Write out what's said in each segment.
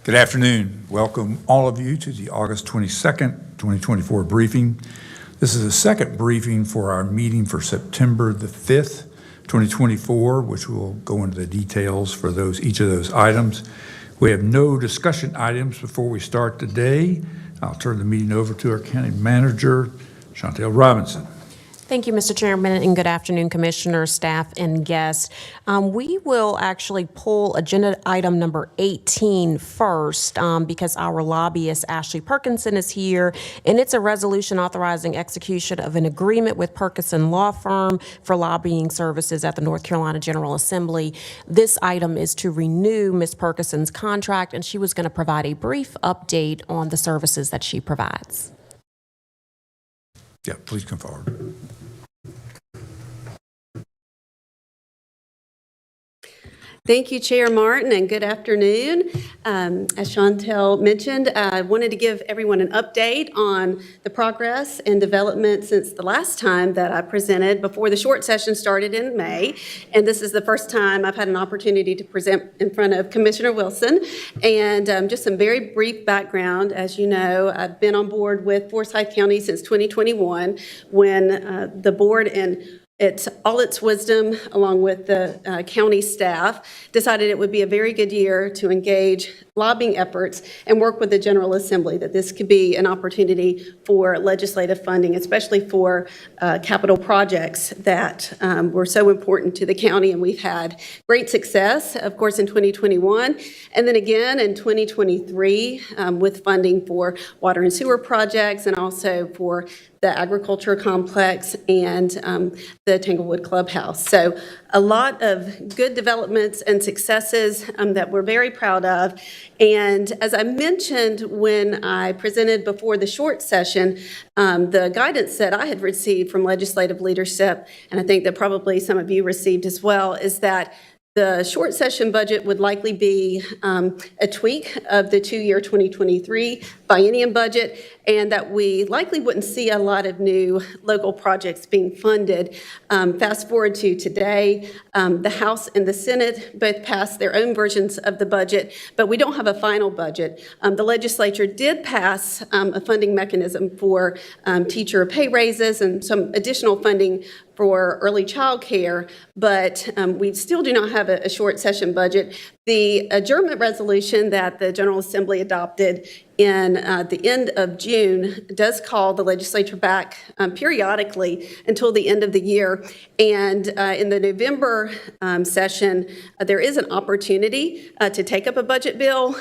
Good afternoon. Welcome all of you to the August 22nd, 2024 briefing. This is the second briefing for our meeting for September the 5th, 2024, which will go into the details for each of those items. We have no discussion items before we start today. I'll turn the meeting over to our county manager, Chantel Robinson. Thank you, Mr. Chairman, and good afternoon, Commissioner, staff, and guests. We will actually pull agenda item number 18 first because our lobbyist, Ashley Perkinson, is here, and it's a resolution authorizing execution of an agreement with Perkinson Law Firm for lobbying services at the North Carolina General Assembly. This item is to renew Ms. Perkinson's contract, and she was going to provide a brief update on the services that she provides. Yeah, please come forward. Thank you, Chair Martin, and good afternoon. As Chantel mentioned, I wanted to give everyone an update on the progress and development since the last time that I presented before the short session started in May. And this is the first time I've had an opportunity to present in front of Commissioner Wilson. And just some very brief background. As you know, I've been on board with Forsyth County since 2021 when the board and all its wisdom, along with the county staff, decided it would be a very good year to engage lobbying efforts and work with the General Assembly, that this could be an opportunity for legislative funding, especially for capital projects that were so important to the county. And we've had great success, of course, in 2021, and then again in 2023 with funding for water and sewer projects and also for the agriculture complex and the Tanglewood Clubhouse. So a lot of good developments and successes that we're very proud of. And as I mentioned when I presented before the short session, the guidance that I had received from legislative leadership, and I think that probably some of you received as well, is that the short session budget would likely be a tweak of the two-year 2023 biennium budget, and that we likely wouldn't see a lot of new local projects being funded. Fast forward to today, the House and the Senate both passed their own versions of the budget, but we don't have a final budget. The legislature did pass a funding mechanism for teacher pay raises and some additional funding for early child care, but we still do not have a short session budget. The adjournment resolution that the General Assembly adopted in the end of June does call the legislature back periodically until the end of the year. And in the November session, there is an opportunity to take up a budget bill,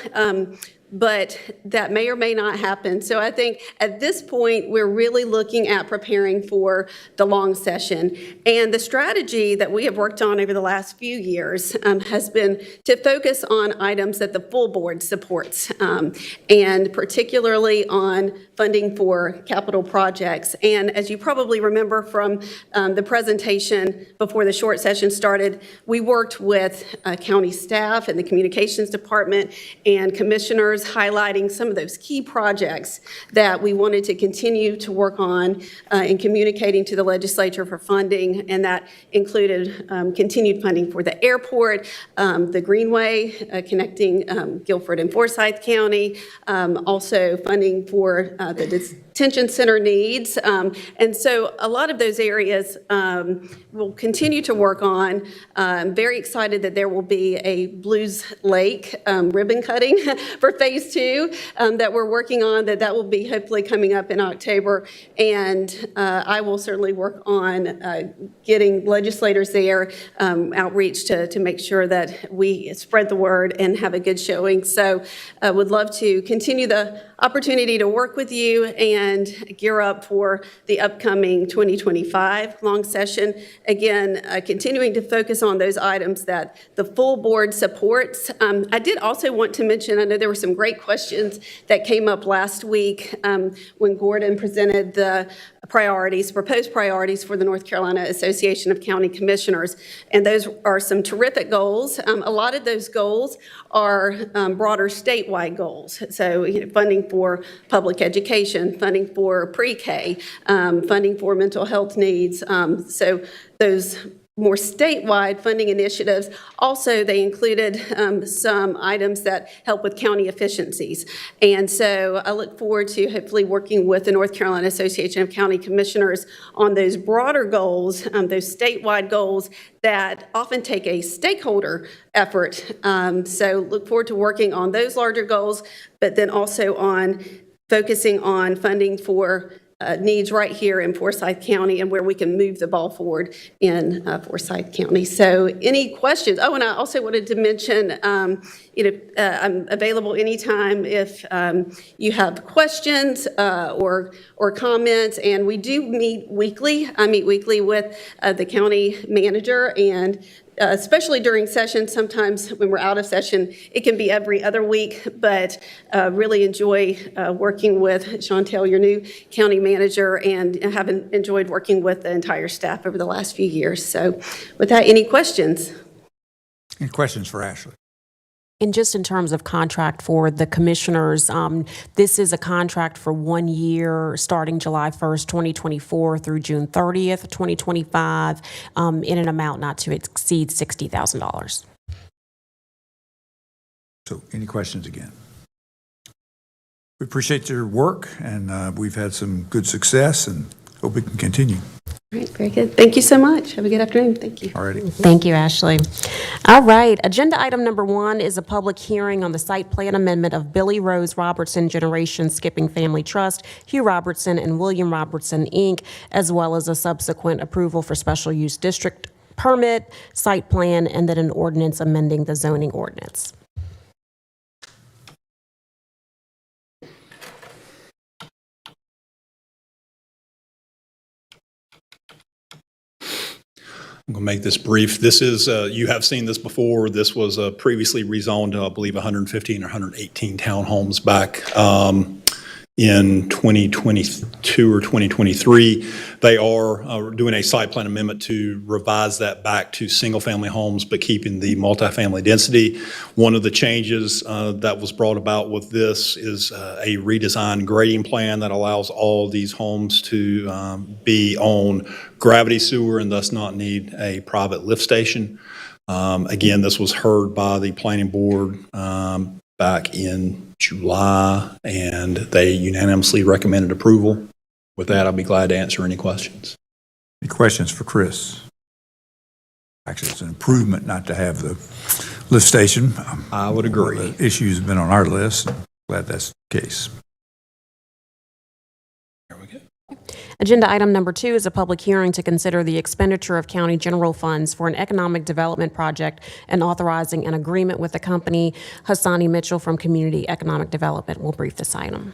but that may or may not happen. So I think at this point, we're really looking at preparing for the long session. And the strategy that we have worked on over the last few years has been to focus on items that the full board supports, and particularly on funding for capital projects. And as you probably remember from the presentation before the short session started, we worked with county staff and the communications department and commissioners highlighting some of those key projects that we wanted to continue to work on in communicating to the legislature for funding, and that included continued funding for the airport, the Greenway connecting Guilford and Forsyth County, also funding for the detention center needs. And so a lot of those areas we'll continue to work on. I'm very excited that there will be a Blues Lake ribbon cutting for phase 2 that we're working on, that will be hopefully coming up in October. And I will certainly work on getting legislators there, outreach to make sure that we spread the word and have a good showing. So I would love to continue the opportunity to work with you and gear up for the upcoming 2025 long session. Again, continuing to focus on those items that the full board supports. I did also want to mention, I know there were some great questions that came up last week when Gordon presented the proposed priorities for the North Carolina Association of County Commissioners. And those are some terrific goals. A lot of those goals are broader statewide goals. So funding for public education, funding for pre-K, funding for mental health needs. So those more statewide funding initiatives. Also, they included some items that help with county efficiencies. And so I look forward to hopefully working with the North Carolina Association of County Commissioners on those broader goals, those statewide goals that often take a stakeholder effort. So look forward to working on those larger goals, but then also on focusing on funding for needs right here in Forsyth County and where we can move the ball forward in Forsyth County. So any questions? Oh, and I also wanted to mention, I'm available anytime if you have questions or comments, and we do meet weekly. I meet weekly with the county manager, and especially during session. Sometimes when we're out of session, it can be every other week, but really enjoy working with Chantel, your new county manager, and have enjoyed working with the entire staff over the last few years. So with that, any questions? Any questions for Ashley? And just in terms of contract for the commissioners, this is a contract for 1 year, starting July 1st, 2024 through June 30th, 2025, in an amount not to exceed $60,000. So any questions again? We appreciate your work, and we've had some good success, and hope we can continue. All right, very good. Thank you so much. Have a good afternoon. Thank you. All righty. Thank you, Ashley. All right, agenda item number 1 is a public hearing on the site plan amendment of Billy Rose Robertson Generation Skipping Family Trust, Hugh Robertson and William Robertson, Inc., as well as a subsequent approval for special use district permit, site plan, and then an ordinance amending the zoning ordinance. I'm going to make this brief. This is, you have seen this before. This was previously rezoned to, I believe, 115 or 118 townhomes back in 2022 or 2023. They are doing a site plan amendment to revise that back to single-family homes, but keeping the multifamily density. One of the changes that was brought about with this is a redesigned grading plan that allows all these homes to be on gravity sewer and thus not need a private lift station. Again, this was heard by the planning board back in July, and they unanimously recommended approval. With that, I'll be glad to answer any questions. Any questions for Chris? Actually, it's an improvement not to have the lift station. I would agree. One of the issues have been on our list. Glad that's the case. There we go. Agenda item number 2 is a public hearing to consider the expenditure of county general funds for an economic development project and authorizing an agreement with the company. Hassani Mitchell from Community Economic Development will brief this item.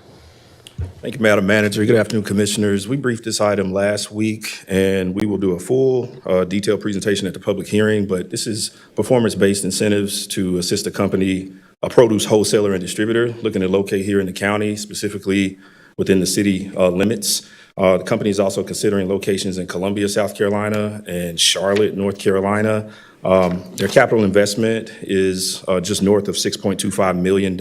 Thank you, Madam Manager. Good afternoon, Commissioners. We briefed this item last week, and we will do a full detailed presentation at the public hearing, but this is performance-based incentives to assist a company, a produce wholesaler and distributor, looking to locate here in the county, specifically within the city limits. The company is also considering locations in Columbia, South Carolina, and Charlotte, North Carolina. Their capital investment is just north of $6.25 million,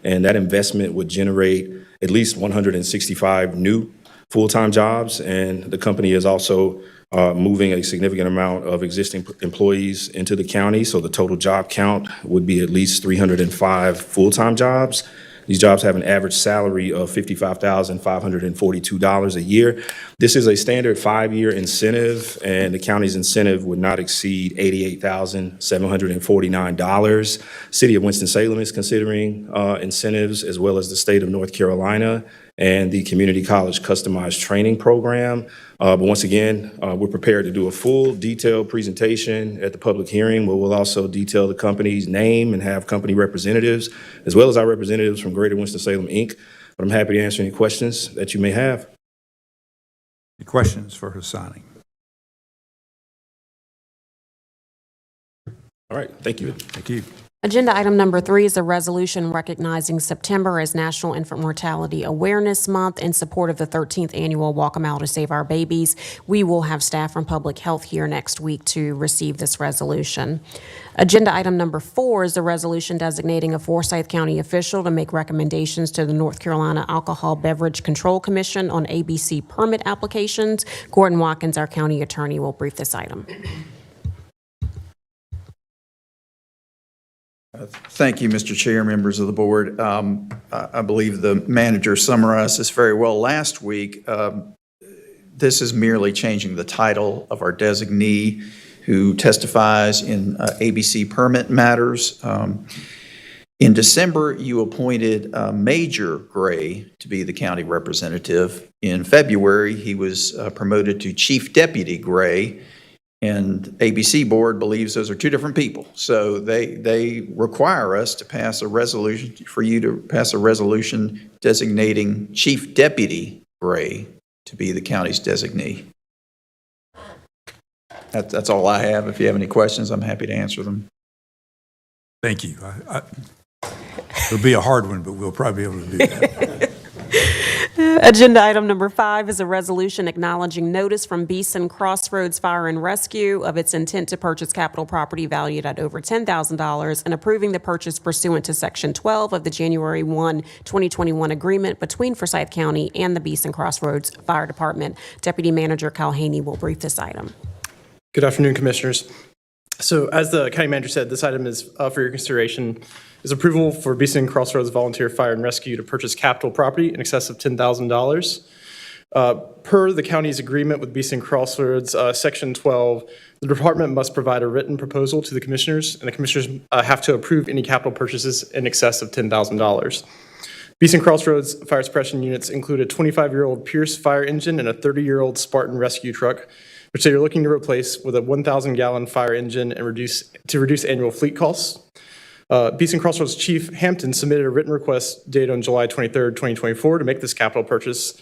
and that investment would generate at least 165 new full-time jobs. And the company is also moving a significant amount of existing employees into the county, so the total job count would be at least 305 full-time jobs. These jobs have an average salary of $55,542 a year. This is a standard 5-year incentive, and the county's incentive would not exceed $88,749. City of Winston-Salem is considering incentives, as well as the state of North Carolina and the Community College Customized Training Program. But once again, we're prepared to do a full detailed presentation at the public hearing, where we'll also detail the company's name and have company representatives, as well as our representatives from Greater Winston-Salem, Inc. But I'm happy to answer any questions that you may have. Any questions for Hassani? All right, thank you. Thank you. Agenda item number 3 is a resolution recognizing September as National Infant Mortality Awareness Month in support of the 13th annual Walk a Mile to Save Our Babies. We will have staff from Public Health here next week to receive this resolution. Agenda item number 4 is a resolution designating a Forsyth County official to make recommendations to the North Carolina Alcohol Beverage Control Commission on ABC permit applications. Gordon Watkins, our county attorney, will brief this item. Thank you, Mr. Chair, members of the board. I believe the manager summarized this very well last week. This is merely changing the title of our designee who testifies in ABC permit matters. In December, you appointed Major Gray to be the county representative. In February, he was promoted to Chief Deputy Gray. And ABC board believes those are two different people. So they require us to pass a resolution, for you to pass a resolution designating Chief Deputy Gray to be the county's designee. That's all I have. If you have any questions, I'm happy to answer them. Thank you. It'll be a hard one, but we'll probably be able to do that. Agenda item number 5 is a resolution acknowledging notice from Beeson Crossroads Fire and Rescue of its intent to purchase capital property valued at over $10,000 and approving the purchase pursuant to Section 12 of the January 1, 2021 agreement between Forsyth County and the Beeson Crossroads Fire Department. Deputy Manager Kyle Haney will brief this item. Good afternoon, Commissioners. So as the county manager said, this item is for your consideration is approval for Beeson Crossroads Volunteer Fire and Rescue to purchase capital property in excess of $10,000. Per the county's agreement with Beeson Crossroads, Section 12, the department must provide a written proposal to the commissioners, and the commissioners have to approve any capital purchases in excess of $10,000. Beeson Crossroads fire suppression units include a 25-year-old Pierce fire engine and a 30-year-old Spartan rescue truck, which they are looking to replace with a 1,000-gallon fire engine and reduce annual fleet costs. Beeson Crossroads Chief Hampton submitted a written request dated on July 23, 2024 to make this capital purchase.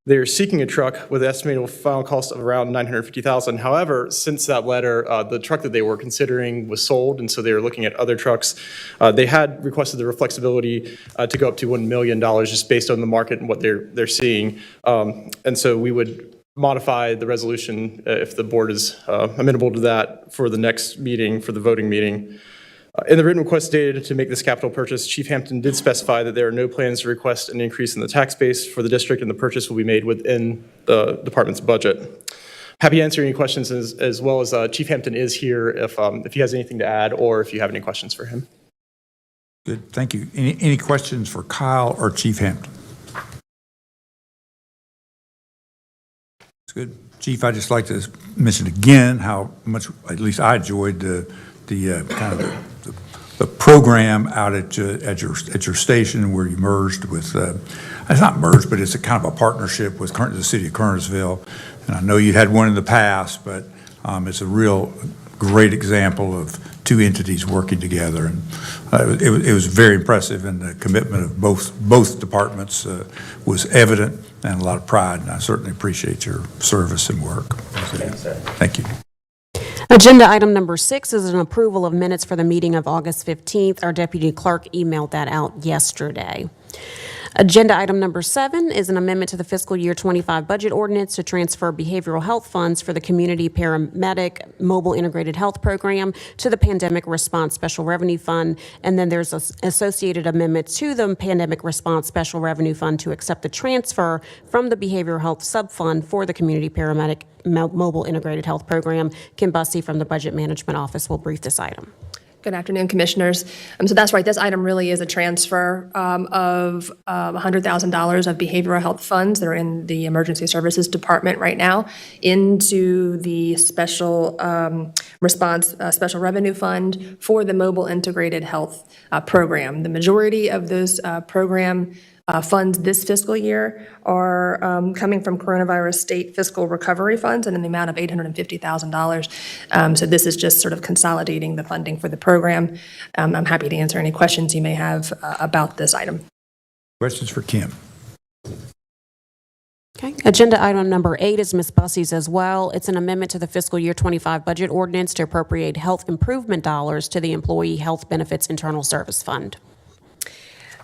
They are seeking a truck with an estimated final cost of around $950,000. However, since that letter, the truck that they were considering was sold, and so they were looking at other trucks. They had requested the flexibility to go up to $1 million just based on the market and what they're seeing. And so we would modify the resolution if the board is amenable to that for the next meeting, for the voting meeting. In the written request dated to make this capital purchase, Chief Hampton did specify that there are no plans to request an increase in the tax base for the district, and the purchase will be made within the department's budget. Happy to answer any questions, as well as Chief Hampton is here if he has anything to add or if you have any questions for him. Good, thank you. Any questions for Kyle or Chief Hampton? That's good. Chief, I'd just like to mention again how much, at least I enjoyed the program out at your station where you merged with, it's not merged, but it's a kind of a partnership with the city of Kernersville. And I know you had one in the past, but it's a real great example of two entities working together. And it was very impressive, and the commitment of both departments was evident, and a lot of pride. And I certainly appreciate your service and work. Thank you. Agenda item number 6 is an approval of minutes for the meeting of August 15th. Our deputy clerk emailed that out yesterday. Agenda item number 7 is an amendment to the fiscal year 25 budget ordinance to transfer behavioral health funds for the Community Paramedic Mobile Integrated Health Program to the Pandemic Response Special Revenue Fund. And then there's an associated amendment to the Pandemic Response Special Revenue Fund to accept the transfer from the Behavioral Health Subfund for the Community Paramedic Mobile Integrated Health Program. Kim Bussey from the Budget Management Office will brief this item. Good afternoon, Commissioners. So that's right. This item really is a transfer of $100,000 of behavioral health funds that are in the Emergency Services Department right now into the Special Response Special Revenue Fund for the Mobile Integrated Health Program. The majority of those program funds this fiscal year are coming from coronavirus state fiscal recovery funds and in the amount of $850,000. So this is just sort of consolidating the funding for the program. I'm happy to answer any questions you may have about this item. Questions for Kim? Okay. Agenda item number 8 is Ms. Bussey's as well. It's an amendment to the fiscal year 25 budget ordinance to appropriate health improvement dollars to the Employee Health Benefits Internal Service Fund.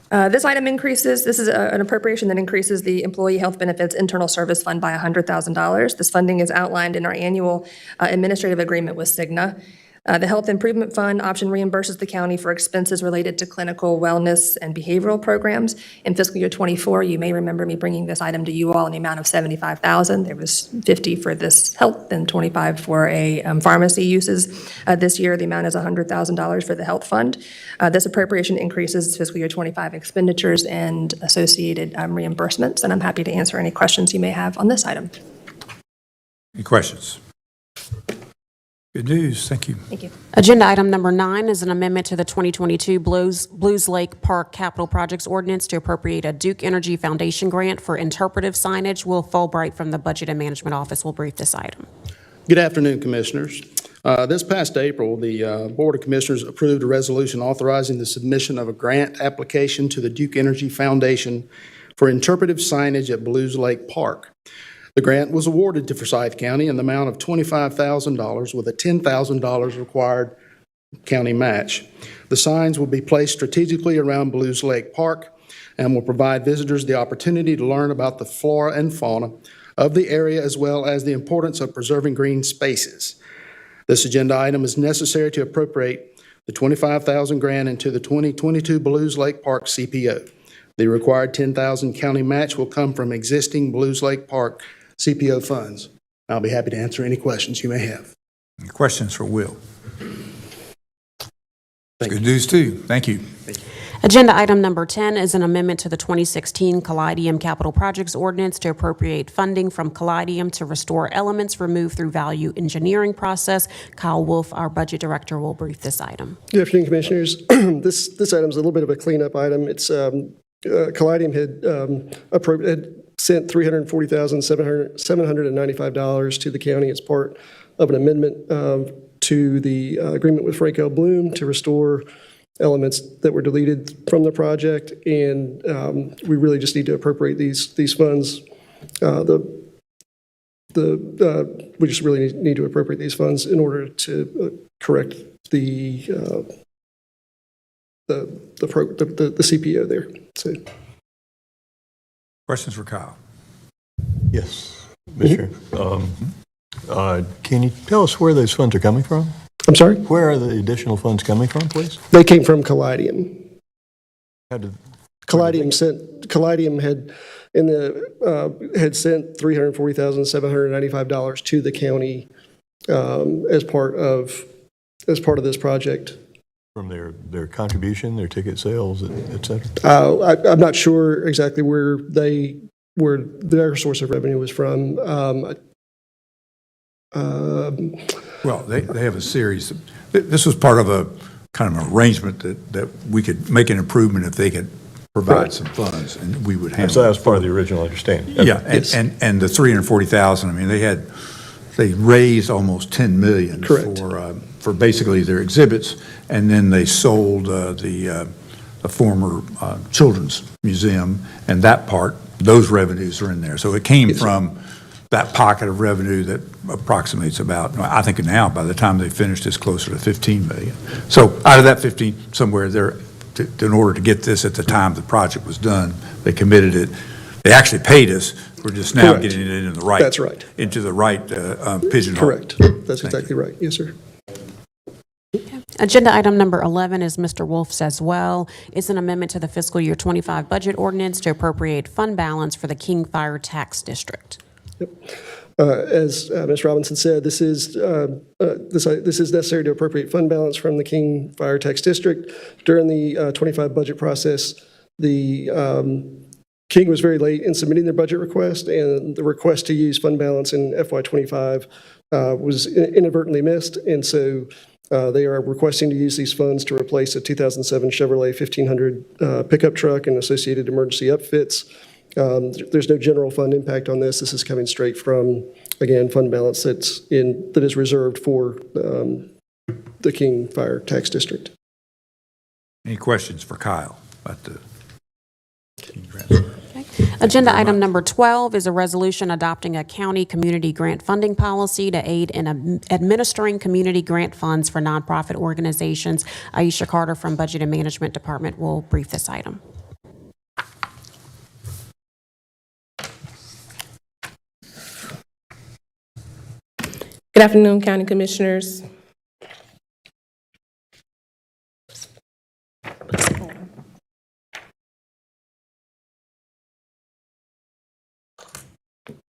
This item increases, this is an appropriation that increases the Employee Health Benefits Internal Service Fund by $100,000. This funding is outlined in our annual administrative agreement with Cigna. The Health Improvement Fund option reimburses the county for expenses related to clinical wellness and behavioral programs. In fiscal year '24, you may remember me bringing this item to you all in the amount of $75,000. There was $50,000 for this health and $25,000 for a pharmacy uses. This year, the amount is $100,000 for the health fund. This appropriation increases fiscal year '25 expenditures and associated reimbursements, and I'm happy to answer any questions you may have on this item. Any questions? Good news. Thank you. Thank you. Agenda item number 9 is an amendment to the 2022 Blues Lake Park Capital Projects Ordinance to appropriate a Duke Energy Foundation grant for interpretive signage. Will Fulbright from the Budget and Management Office will brief this item. Good afternoon, Commissioners. This past April, the Board of Commissioners approved a resolution authorizing the submission of a grant application to the Duke Energy Foundation for interpretive signage at Blues Lake Park. The grant was awarded to Forsyth County in the amount of $25,000 with a $10,000 required county match. The signs will be placed strategically around Blues Lake Park and will provide visitors the opportunity to learn about the flora and fauna of the area as well as the importance of preserving green spaces. This agenda item is necessary to appropriate the $25,000 grant into the 2022 Blues Lake Park CPO. The required $10,000 county match will come from existing Blues Lake Park CPO funds. I'll be happy to answer any questions you may have. Any questions for Will? Good news, too. Thank you. Agenda item number 10 is an amendment to the 2016 Callidium Capital Projects Ordinance to appropriate funding from Callidium to restore elements removed through value engineering process. Kyle Wolf, our Budget Director, will brief this item. Good afternoon, Commissioners. This item is a little bit of a cleanup item. It's Callidium had sent $340,795 to the county as part of an amendment to the agreement with Frank L. Bloom to restore elements that were deleted from the project, and we really just need to appropriate these funds. We just really need to appropriate these funds in order to correct the CPO there. So, Questions for Kyle? Yes, Mr. Can you tell us where those funds are coming from? I'm sorry? Where are the additional funds coming from, please? They came from Callidium. How did, Callidium had sent $340,795 to the county as part of this project. from their contribution, their ticket sales, et cetera? I'm not sure exactly where their source of revenue was from. Well, they have a series. This was part of a kind of arrangement that we could make an improvement if they could provide some funds, and we would handle So that it. was part of the original understanding. Yeah, and the 340,000, I mean, they raised almost 10 million Correct. for basically their exhibits, and then they sold the former children's museum, and that part, those revenues are in there. So it came from that pocket of revenue that approximates about, I think now, by the time they finished, it's closer to 15 million. So out of that 15, somewhere there, in order to get this at the time the project was done, they committed it. They actually paid us. We're just now Correct. getting it into the right. That's right. Into the right pigeonhole. Correct. That's exactly right. Yes, sir. Agenda item number 11 is Mr. Wolf's as well. It's an amendment to the fiscal year 25 budget ordinance to appropriate fund balance for the King Fire Tax District. As Ms. Robinson said, this is necessary to appropriate fund balance from the King Fire Tax District. During the 25 budget process, the King was very late in submitting their budget request, and the request to use fund balance in FY25 was inadvertently missed, and so they are requesting to use these funds to replace a 2007 Chevrolet 1500 pickup truck and associated emergency upfits. There's no general fund impact on this. This is coming straight from, again, fund balance that is reserved for the King Fire Tax District. Any questions for Kyle about the King transfer? Agenda item number 12 is a resolution adopting a county community grant funding policy to aid in administering community grant funds for nonprofit organizations. Aisha Carter from Budget and Management Department will brief this item. Good afternoon, County Commissioners.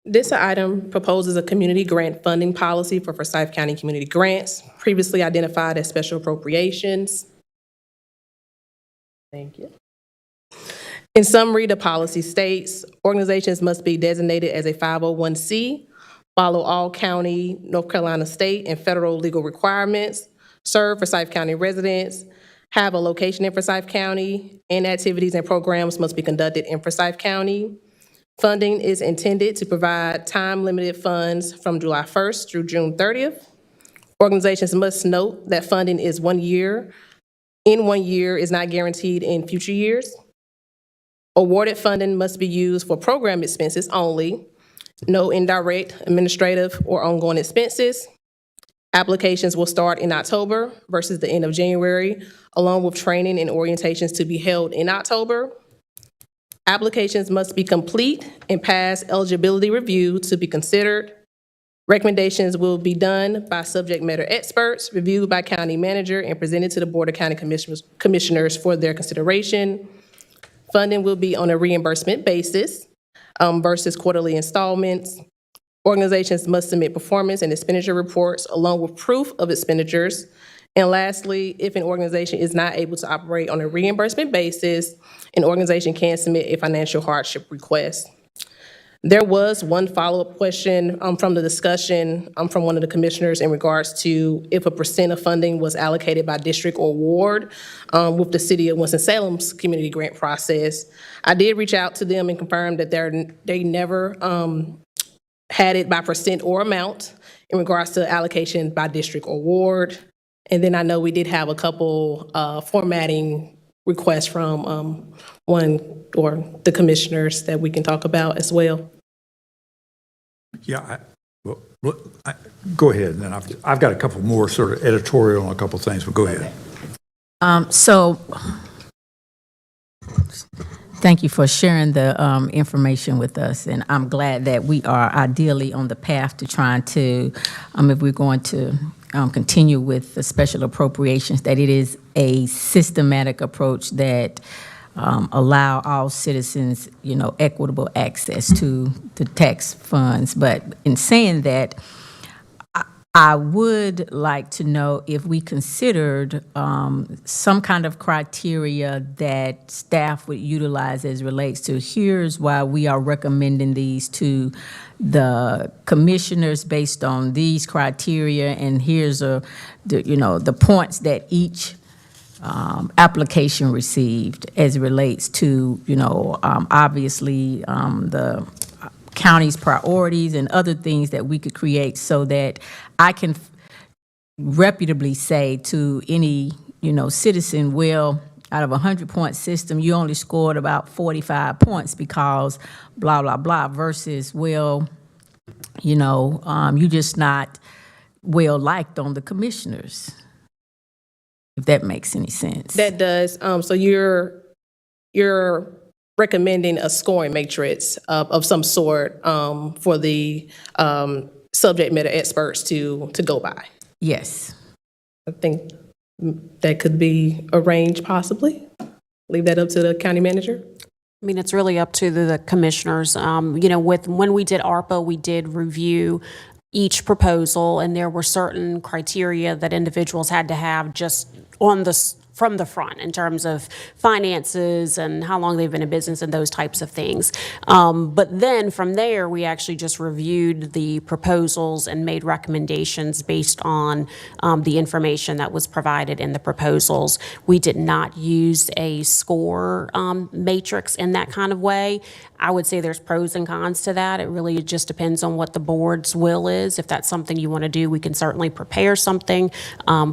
This item proposes a community grant funding policy for Forsyth County community grants, previously identified as special appropriations. Thank you. In summary, the policy states organizations must be designated as a 501c, follow all county, North Carolina state, and federal legal requirements, serve Forsyth County residents, have a location in Forsyth County, and activities and programs must be conducted in Forsyth County. Funding is intended to provide time-limited funds from July 1st through June 30th. Organizations must note that funding is 1 year. In 1 year is not guaranteed in future years. Awarded funding must be used for program expenses only. No indirect, administrative, or ongoing expenses. Applications will start in October versus the end of January, along with training and orientations to be held in October. Applications must be complete and pass eligibility review to be considered. Recommendations will be done by subject matter experts, reviewed by county manager, and presented to the Board of County Commissioners for their consideration. Funding will be on a reimbursement basis versus quarterly installments. Organizations must submit performance and expenditure reports along with proof of expenditures. And lastly, if an organization is not able to operate on a reimbursement basis, an organization can submit a financial hardship request. There was one follow-up question from the discussion from one of the commissioners in regards to if a percent of funding was allocated by district or ward with the City of Winston-Salem's community grant process. I did reach out to them and confirm that they never had it by percent or amount in regards to allocation by district or ward. And then I know we did have a couple formatting requests from one or the commissioners that we can talk about as well. Yeah, go ahead, and then I've got a couple more sort of editorial on a couple things, but go ahead. So, thank you for sharing the information with us, and I'm glad that we are ideally on the path to trying to, if we're going to continue with the special appropriations, that it is a systematic approach that allow all citizens, equitable access to the tax funds. But in saying that, I would like to know if we considered some kind of criteria that staff would utilize as relates to here's why we are recommending these to the commissioners based on these criteria, and here's the points that each application received as it relates to obviously the county's priorities and other things that we could create so that I can reputably say to any, citizen, well, out of a 100-point system, you only scored about 45 points because blah, blah, blah, versus, well, you're just not well liked on the commissioners, if that makes any sense. That does. So you're recommending a scoring matrix of some sort for the subject matter experts to go by. Yes. I think that could be arranged possibly. Leave that up to the county manager. I mean, it's really up to the commissioners. When we did ARPA, we did review each proposal, and there were certain criteria that individuals had to have just from the front in terms of finances and how long they've been in business and those types of things. But then from there, we actually just reviewed the proposals and made recommendations based on the information that was provided in the proposals. We did not use a score matrix in that kind of way. I would say there's pros and cons to that. It really just depends on what the board's will is. If that's something you want to do, we can certainly prepare something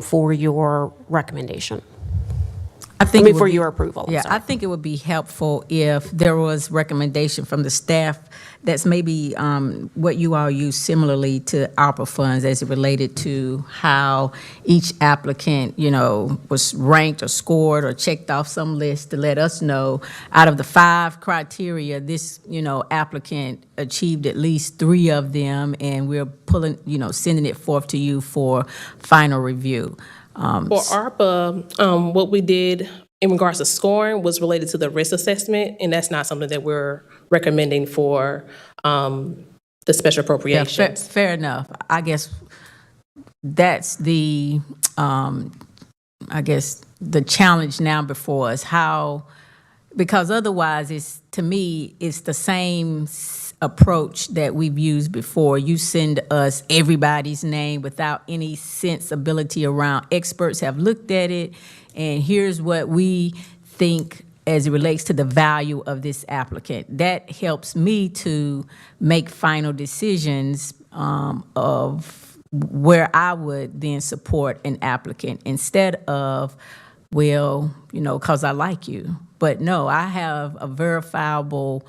for your recommendation. I think it would For be- your approval, I'm Yeah, sorry. I think it would be helpful if there was recommendation from the staff that's maybe what you all use similarly to ARPA funds as it related to how each applicant, was ranked or scored or checked off some list to let us know out of the 5 criteria, this, applicant achieved at least 3 of them, and we're pulling, sending it forth to you for final review. For ARPA, what we did in regards to scoring was related to the risk assessment, and that's not something that we're recommending for the special Yeah, appropriations. fair enough. I guess that's the challenge now before us, because otherwise to me, it's the same approach that we've used before. You send us everybody's name without any sensibility around. Experts have looked at it, and here's what we think as it relates to the value of this applicant. That helps me to make final decisions of where I would then support an applicant instead of, because I like you. But no, I have a verifiable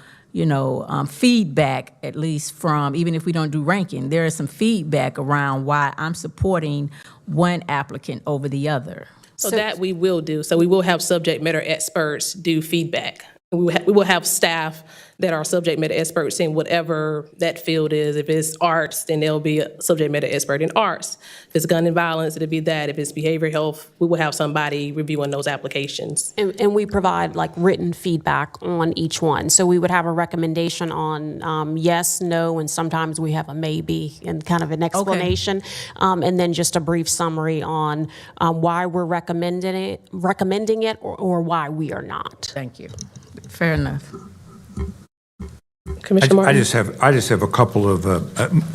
feedback, at least from, even if we don't do ranking, there is some feedback around why I'm supporting one applicant over the other. So that we will do. So we will have subject matter experts do feedback. We will have staff that are subject matter experts in whatever that field is. If it's arts, then there'll be a subject matter expert in arts. If it's gun and violence, it'll be that. If it's behavioral health, we will have somebody reviewing those applications. And we provide like written feedback on each one. So we would have a recommendation on yes, no, and sometimes we have a maybe and kind of an explanation. And then just a brief summary on why we're recommending it or why we are not. Thank you. Fair enough. Commissioner I Martin? just have a couple of,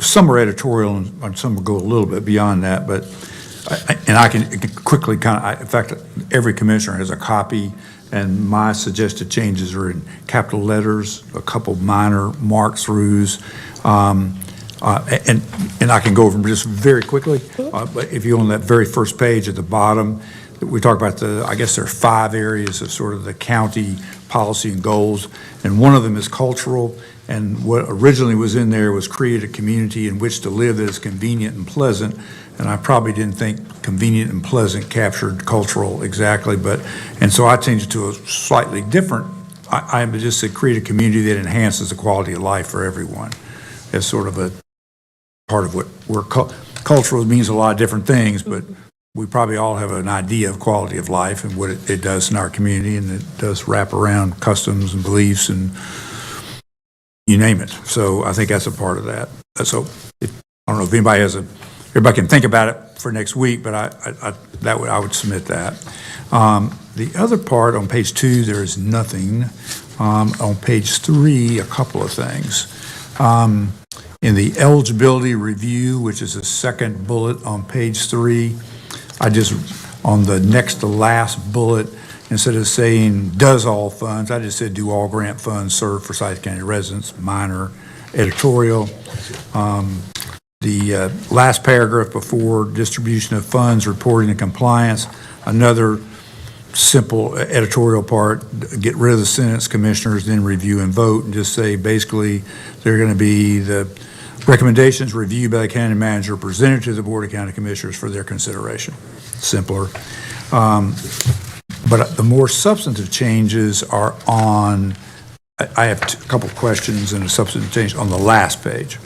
some are editorial and some will go a little bit beyond that, but, I can quickly in fact, every commissioner has a copy, and my suggested changes are in capital letters, a couple minor mark-throughs, and I can go over them just very quickly, but if you on that very first page at the bottom, we talk about I guess there are 5 areas of sort of the county policy and goals, and one of them is cultural, and what originally was in there was create a community in which to live that is convenient and pleasant, and I probably didn't think convenient and pleasant captured cultural exactly, and so I changed it to a slightly different, I just said create a community that enhances the quality of life for everyone. As sort of a part of where cultural means a lot of different things, but we probably all have an idea of quality of life and what it does in our community, and it does wrap around customs and beliefs and you name it. So I think that's a part of that. So I don't know if everybody can think about it for next week, but I would submit that. The other part on page 2, there is nothing. On page 3, a couple of things. In the eligibility review, which is the second bullet on page 3, on the next to last bullet, instead of saying does all funds, I just said do all grant funds serve for Forsyth County residents, minor editorial. The last paragraph before distribution of funds, reporting and compliance, another simple editorial part, get rid of the sentence commissioners, then review and vote, and just say basically they're going to be the recommendations reviewed by the county manager presented to the Board of County Commissioners for their consideration. Simpler. But the more substantive changes are on, I have a couple questions and a substantive change on the last page.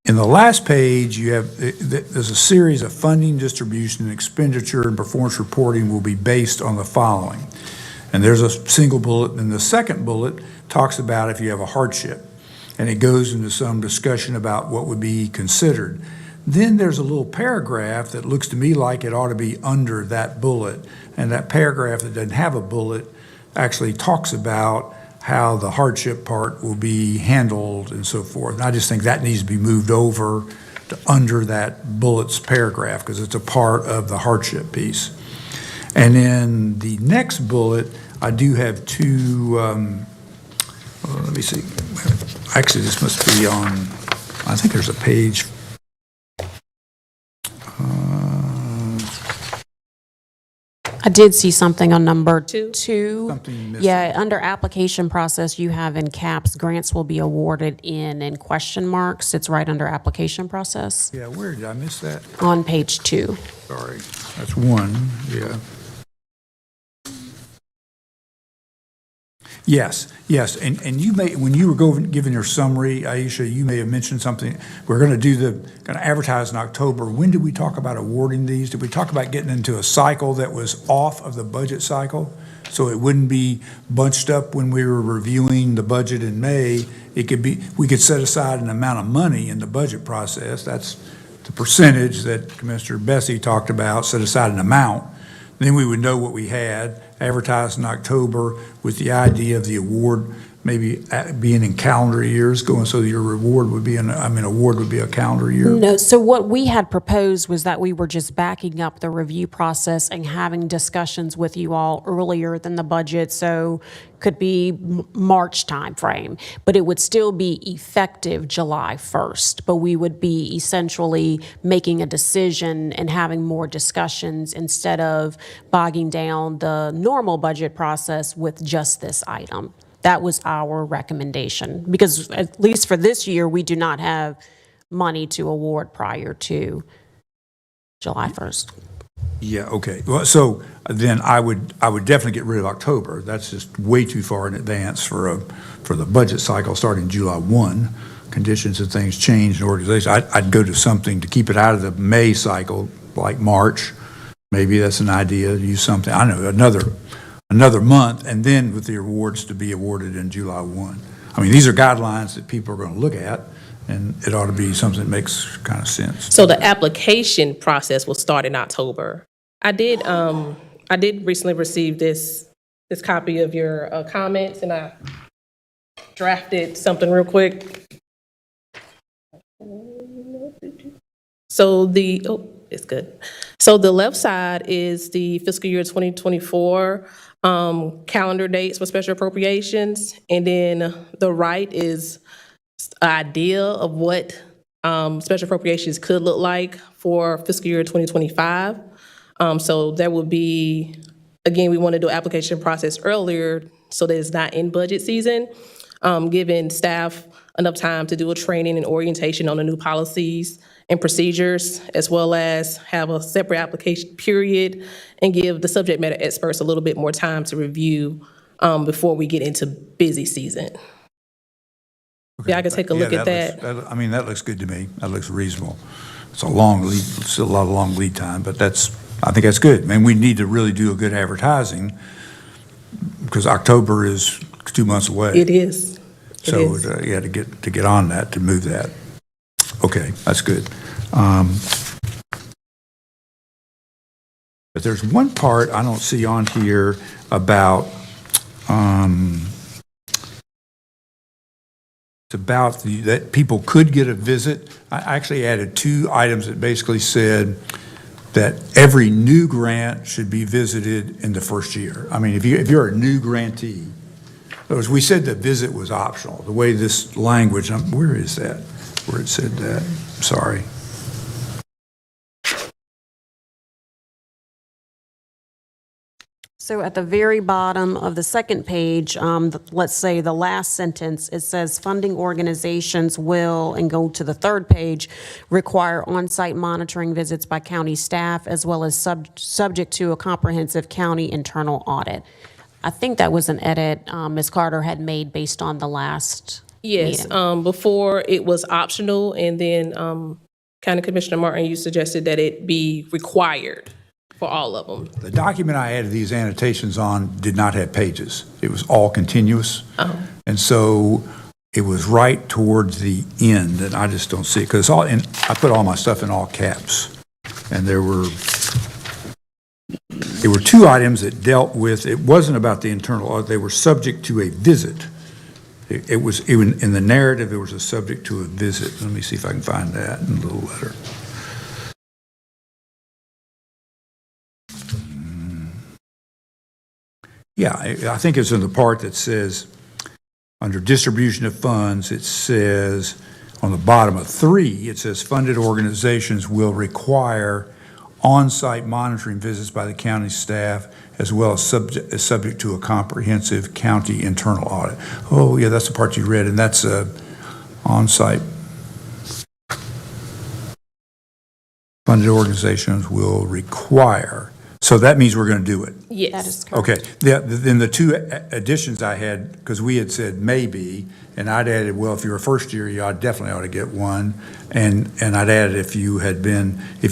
In the last page, there's a series of funding, distribution, and expenditure, and performance reporting will be based on the following. And there's a single bullet, and the second bullet talks about if you have a hardship, and it goes into some discussion about what would be considered. Then there's a little paragraph that looks to me like it ought to be under that bullet, and that paragraph that doesn't have a bullet actually talks about how the hardship part will be handled and so forth. And I just think that needs to be moved over to under that bullet's paragraph because it's a part of the hardship piece. And then the next bullet, I do have 2, let me see. Actually, this must be on, I think there's a page. I did see something on number two. Something missing. Yeah, under application process, you have in caps, grants will be awarded in question marks. It's right under application process Yeah, where did I miss that? on page 2. Sorry, that's one, yeah. Yes, and you may, when you were giving your summary, Aisha, you may have mentioned something, we're going to do going to advertise in October. When did we talk about awarding these? Did we talk about getting into a cycle that was off of the budget cycle? So it wouldn't be bunched up when we were reviewing the budget in May. It could be, we could set aside an amount of money in the budget process. That's the percentage that Commissioner Bessie talked about, set aside an amount. Then we would know what we had, advertised in October with the idea of the award maybe being in calendar years, going so your reward would be, award would be a calendar year. No, so what we had proposed was that we were just backing up the review process and having discussions with you all earlier than the budget, so could be March timeframe, but it would still be effective July 1st, but we would be essentially making a decision and having more discussions instead of bogging down the normal budget process with just this item. That was our recommendation, because at least for this year, we do not have money to award prior to July 1st. Yeah, okay. Well, so then I would definitely get rid of October. That's just way too far in advance for the budget cycle starting July 1. Conditions and things change in organization. I'd go to something to keep it out of the May cycle, like March. Maybe that's an idea, use something, I don't know, another month, and then with the awards to be awarded in July 1. I mean, these are guidelines that people are going to look at, and it ought to be something that makes kind of sense. So the application process will start in October. I did recently receive this copy of your comments, and I drafted something real quick. So it's good. So the left side is the fiscal year 2024 calendar dates for special appropriations, and then the right is an idea of what special appropriations could look like for fiscal year 2025. So there would be, again, we want to do an application process earlier so that it's not in budget season, giving staff enough time to do a training and orientation on the new policies and procedures, as well as have a separate application period and give the subject matter experts a little bit more time to review before we get into busy season. Okay. Yeah, I can take a look at that. That looks good to me. That looks reasonable. It's a long lead, still a lot of long lead time, but I think that's good. We need to really do a good advertising because October is 2 months away. It is. So yeah, to get on that, to move that. Okay, that's good. But there's one part I don't see on here about it's about that people could get a visit. I actually added 2 items that basically said that every new grant should be visited in the first year. If you're a new grantee, as we said, the visit was optional. The way this language, where is that? Where it said that? Sorry. So at the very bottom of the second page, let's say the last sentence, it says funding organizations will, and go to the third page, require on-site monitoring visits by county staff as well as subject to a comprehensive county internal audit. I think that was an edit Ms. Carter had made based on the last Yes, meeting. before it was optional, and then County Commissioner Martin, you suggested that it be required for all of them. The document I added these annotations on did not have pages. It was all continuous. And so it was right towards the end, and I just don't see it, because I put all my stuff in all caps. And there were 2 items that dealt with, it wasn't about the internal audit, they were subject to a visit. It was, even in the narrative, it was a subject to a visit. Let me see if I can find that in the little letter. Yeah, I think it's in the part that says, under distribution of funds, it says, on the bottom of 3, it says funded organizations will require on-site monitoring visits by the county staff, as well as subject to a comprehensive county internal audit. Oh, yeah, that's the part you read, and that's on-site. Funded organizations will require, so that means we're going to do it. Yes. That is correct. Okay, then the two additions I had, because we had said maybe, and I'd added, well, if you're a first year, you definitely ought to get one. And I'd added if you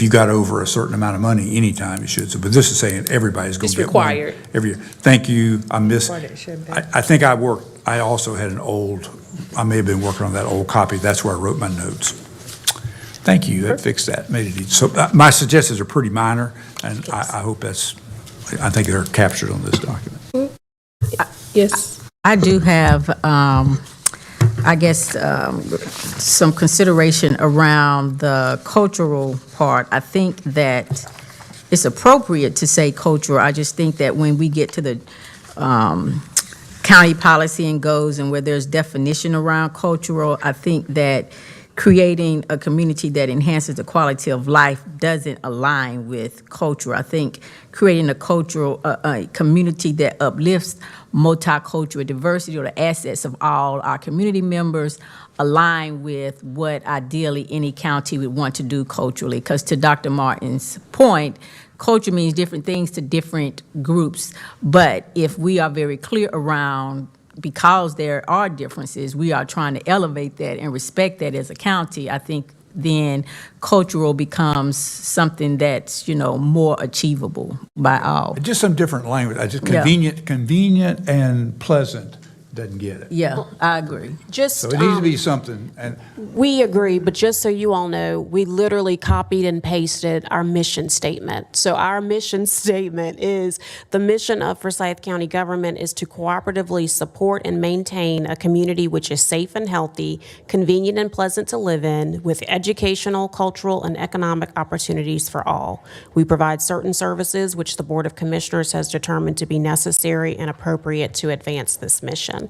got over a certain amount of money anytime, you should. So, but this is saying everybody's going to It's get one. required. Every year. Thank you. I think I also had I may have been working on that old copy. That's where I wrote my notes. Thank you. That fixed that, made it easy. So my suggestions are pretty minor, and I hope I think they're captured on this document. Yes. I do have, I guess, some consideration around the cultural part. I think that it's appropriate to say cultural. I just think that when we get to the county policy and goals and where there's definition around cultural, I think that creating a community that enhances the quality of life doesn't align with culture. I think creating a community that uplifts multicultural diversity or the assets of all our community members align with what ideally any county would want to do culturally. Because to Dr. Martin's point, culture means different things to different groups. But if we are very clear around, because there are differences, we are trying to elevate that and respect that as a county, I think then cultural becomes something that's, more achievable by all. Just some different language. I just Yeah. convenient and pleasant doesn't get it. Yeah, I agree. Just, So it needs to be something, and we agree, but just so you all know, we literally copied and pasted our mission statement. So our mission statement is, the mission of Forsyth County government is to cooperatively support and maintain a community which is safe and healthy, convenient and pleasant to live in, with educational, cultural, and economic opportunities for all. We provide certain services which the Board of Commissioners has determined to be necessary and appropriate to advance this mission.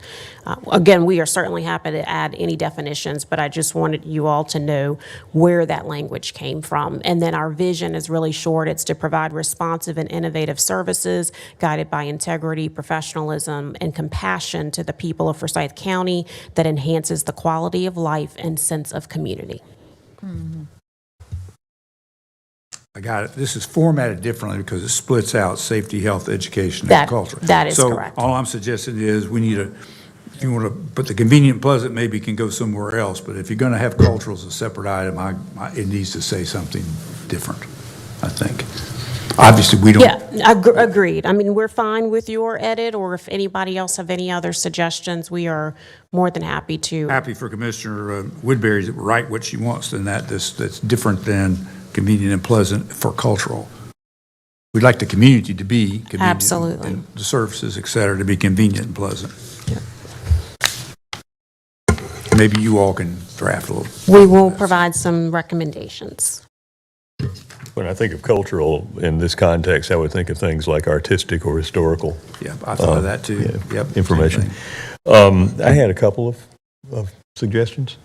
Again, we are certainly happy to add any definitions, but I just wanted you all to know where that language came from. And then our vision is really short. It's to provide responsive and innovative services guided by integrity, professionalism, and compassion to the people of Forsyth County that enhances the quality of life and sense of community. I got it. This is formatted differently because it splits out safety, health, education, That- and culture. that is correct. So all I'm suggesting is we need if you want to put the convenient pleasant, maybe can go somewhere else, but if you're going to have cultural as a separate item, it needs to say something different, I think. Obviously, we don't. Yeah, agreed. I mean, we're fine with your edit, or if anybody else have any other suggestions, we are more than happy to. Happy for Commissioner Woodbury to write what she wants in that's different than convenient and pleasant for cultural. We'd like the community to be convenient. Absolutely. And the services, et cetera, to be convenient and pleasant. Maybe you all can draft a little. We will provide some recommendations. When I think of cultural in this context, I would think of things like artistic or historical. Yeah, I thought of that too. Yeah, Yep. information. same thing. I had a couple of suggestions.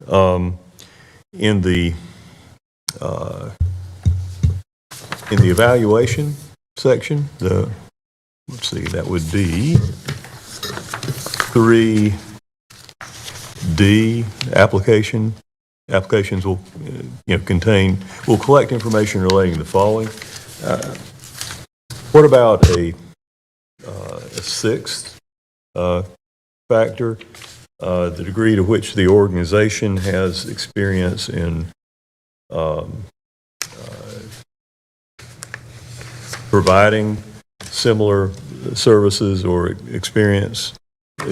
In the evaluation section, let's see, that would be 3D applications will will collect information relating to the following. What about a sixth factor, the degree to which the organization has experience in providing similar services or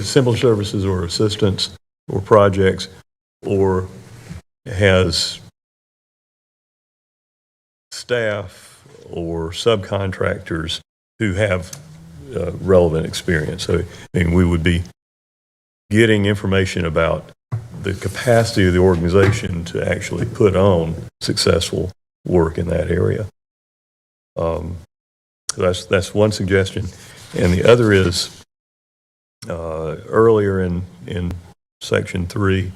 similar services or assistance or projects, or has staff or subcontractors who have relevant experience. So, we would be getting information about the capacity of the organization to actually put on successful work in that area. That's one suggestion. And the other is earlier in section 3,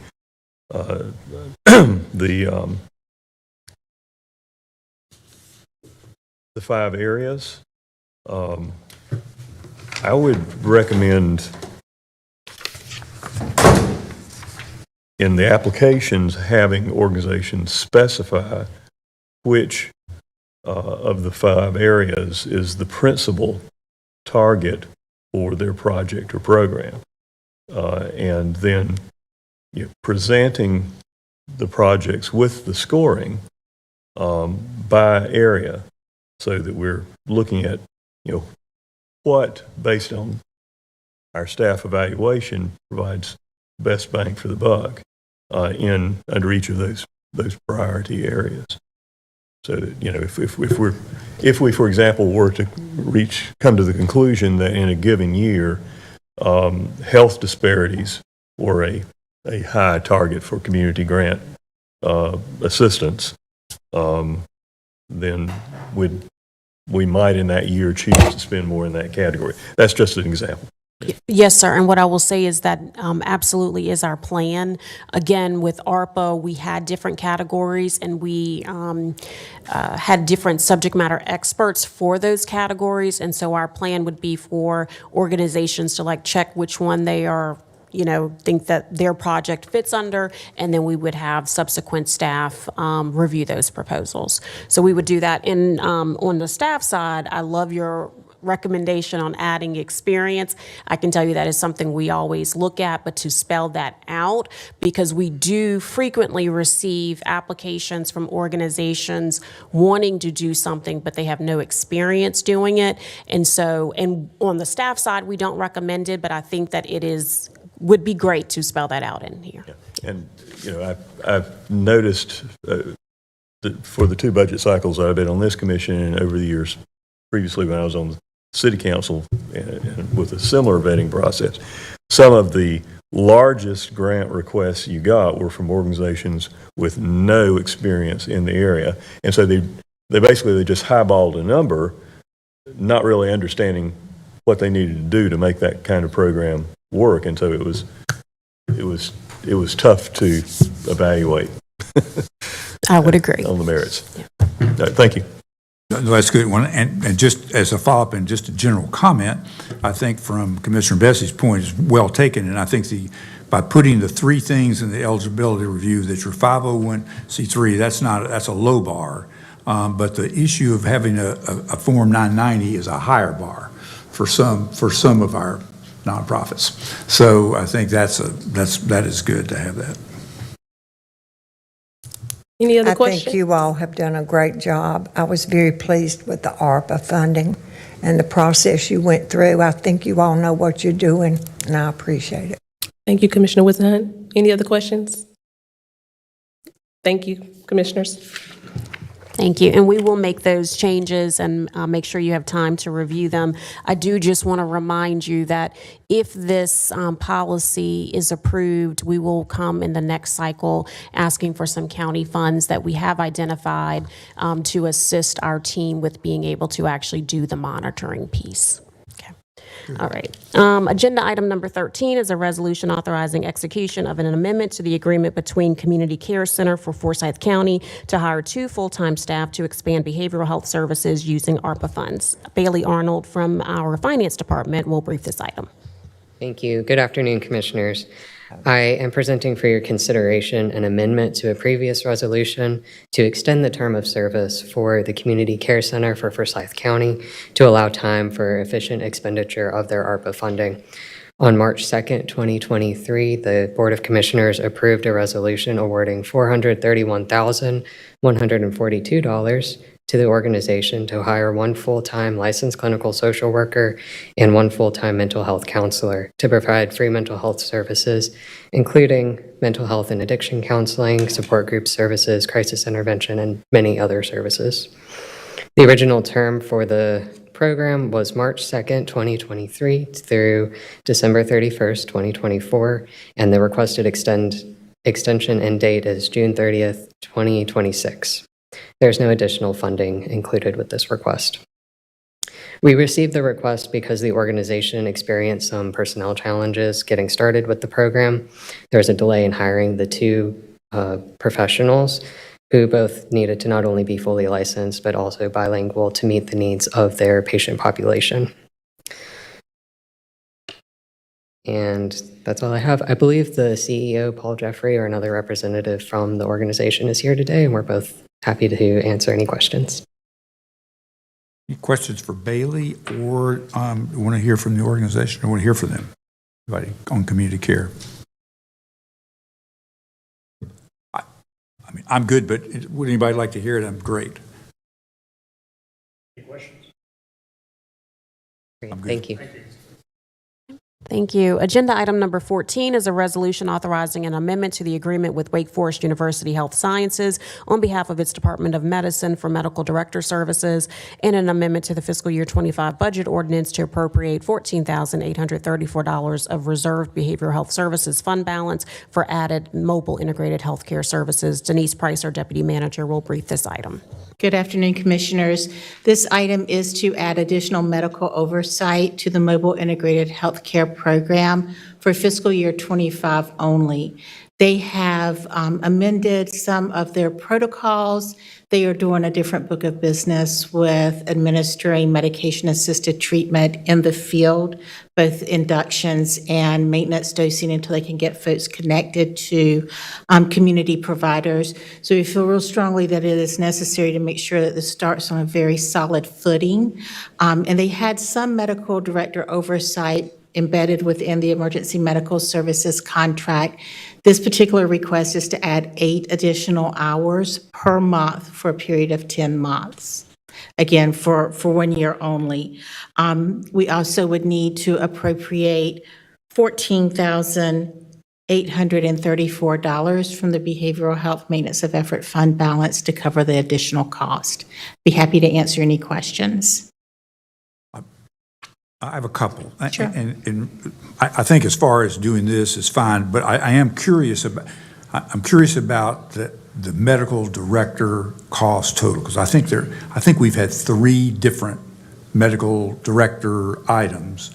the 5 areas, I would recommend in the applications having organizations specify which of the 5 areas is the principal target for their project or program. And then presenting the projects with the scoring by area so that we're looking at, what, based on our staff evaluation, provides best bang for the buck under each of those priority areas. So that, if we, for example, were to come to the conclusion that in a given year, health disparities were a high target for community grant assistance, then we might in that year choose to spend more in that category. That's just an example. Yes, sir. And what I will say is that absolutely is our plan. Again, with ARPA, we had different categories and we had different subject matter experts for those categories. And so our plan would be for organizations to check which one they are, think that their project fits under, and then we would have subsequent staff review those proposals. So we would do that. And on the staff side, I love your recommendation on adding experience. I can tell you that is something we always look at, but to spell that out, because we do frequently receive applications from organizations wanting to do something, but they have no experience doing it. And so, and on the staff side, we don't recommend it, but I think that would be great to spell that out in here. Yeah. And, I've noticed that for the 2 budget cycles I've been on this commission and over the years previously when I was on the city council and with a similar vetting process, some of the largest grant requests you got were from organizations with no experience in the area. And so they basically just highballed a number, not really understanding what they needed to do to make that kind of program work. And so it was tough to evaluate. I would agree. On the merits. Yeah. Thank you. No, that's a good one. And just as a follow-up and just a general comment, I think from Commissioner Bessie's point is well taken. And I think by putting the 3 things in the eligibility review that your 501c3, that's a low bar. But the issue of having a Form 990 is a higher bar for some of our nonprofits. So I think that is good to have that. Any other I questions? think you all have done a great job. I was very pleased with the ARPA funding and the process you went through. I think you all know what you're doing, and I appreciate it. Thank you, Commissioner Whisenhunt. Any other questions? Thank you, Commissioners. Thank you. And we will make those changes and make sure you have time to review them. I do just want to remind you that if this policy is approved, we will come in the next cycle asking for some county funds that we have identified to assist our team with being able to actually do the monitoring piece. All right. Agenda item number 13 is a resolution authorizing execution of an amendment to the agreement between Community Care Center for Forsyth County to hire 2 full-time staff to expand behavioral health services using ARPA funds. Bailey Arnold from our Finance Department will brief this item. Thank you. Good afternoon, Commissioners. I am presenting for your consideration an amendment to a previous resolution to extend the term of service for the Community Care Center for Forsyth County to allow time for efficient expenditure of their ARPA funding. On March 2nd, 2023, the Board of Commissioners approved a resolution awarding $431,142 to the organization to hire 1 full-time licensed clinical social worker and 1 full-time mental health counselor to provide free mental health services, including mental health and addiction counseling, support group services, crisis intervention, and many other services. The original term for the program was March 2nd, 2023 through December 31st, 2024, and the requested extension end date is June 30th, 2026. There's no additional funding included with this request. We received the request because the organization experienced some personnel challenges getting started with the program. There was a delay in hiring the 2 professionals who both needed to not only be fully licensed, but also bilingual to meet the needs of their patient population. And that's all I have. I believe the CEO, Paul Jeffrey, or another representative from the organization is here today, and we're both happy to answer any questions. Any questions for Bailey, or want to hear from the organization, or want to hear from them? Anybody on community care? I mean, I'm good, but would anybody like to hear it? I'm great. Any questions? Great, thank you. Thank you. Agenda item number 14 is a resolution authorizing an amendment to the agreement with Wake Forest University Health Sciences on behalf of its Department of Medicine for medical director services, and an amendment to the fiscal year 25 budget ordinance to appropriate $14,834 of reserved behavioral health services fund balance for added mobile integrated healthcare services. Denise Price, our deputy manager, will brief this item. Good afternoon, Commissioners. This item is to add additional medical oversight to the Mobile Integrated Healthcare Program for fiscal year 25 only. They have amended some of their protocols. They are doing a different book of business with administering medication-assisted treatment in the field, both inductions and maintenance dosing, until they can get folks connected to community providers. So we feel real strongly that it is necessary to make sure that this starts on a very solid footing. And they had some medical director oversight embedded within the emergency medical services contract. This particular request is to add 8 additional hours per month for a period of 10 months. Again, for 1 year only. We also would need to appropriate $14,834 from the Behavioral Health Maintenance of Effort Fund balance to cover the additional cost. Be happy to answer any questions. I have a couple. Sure. And I think as far as doing this is fine, but I am curious about, the medical director cost total, because I think we've had 3 different medical director items.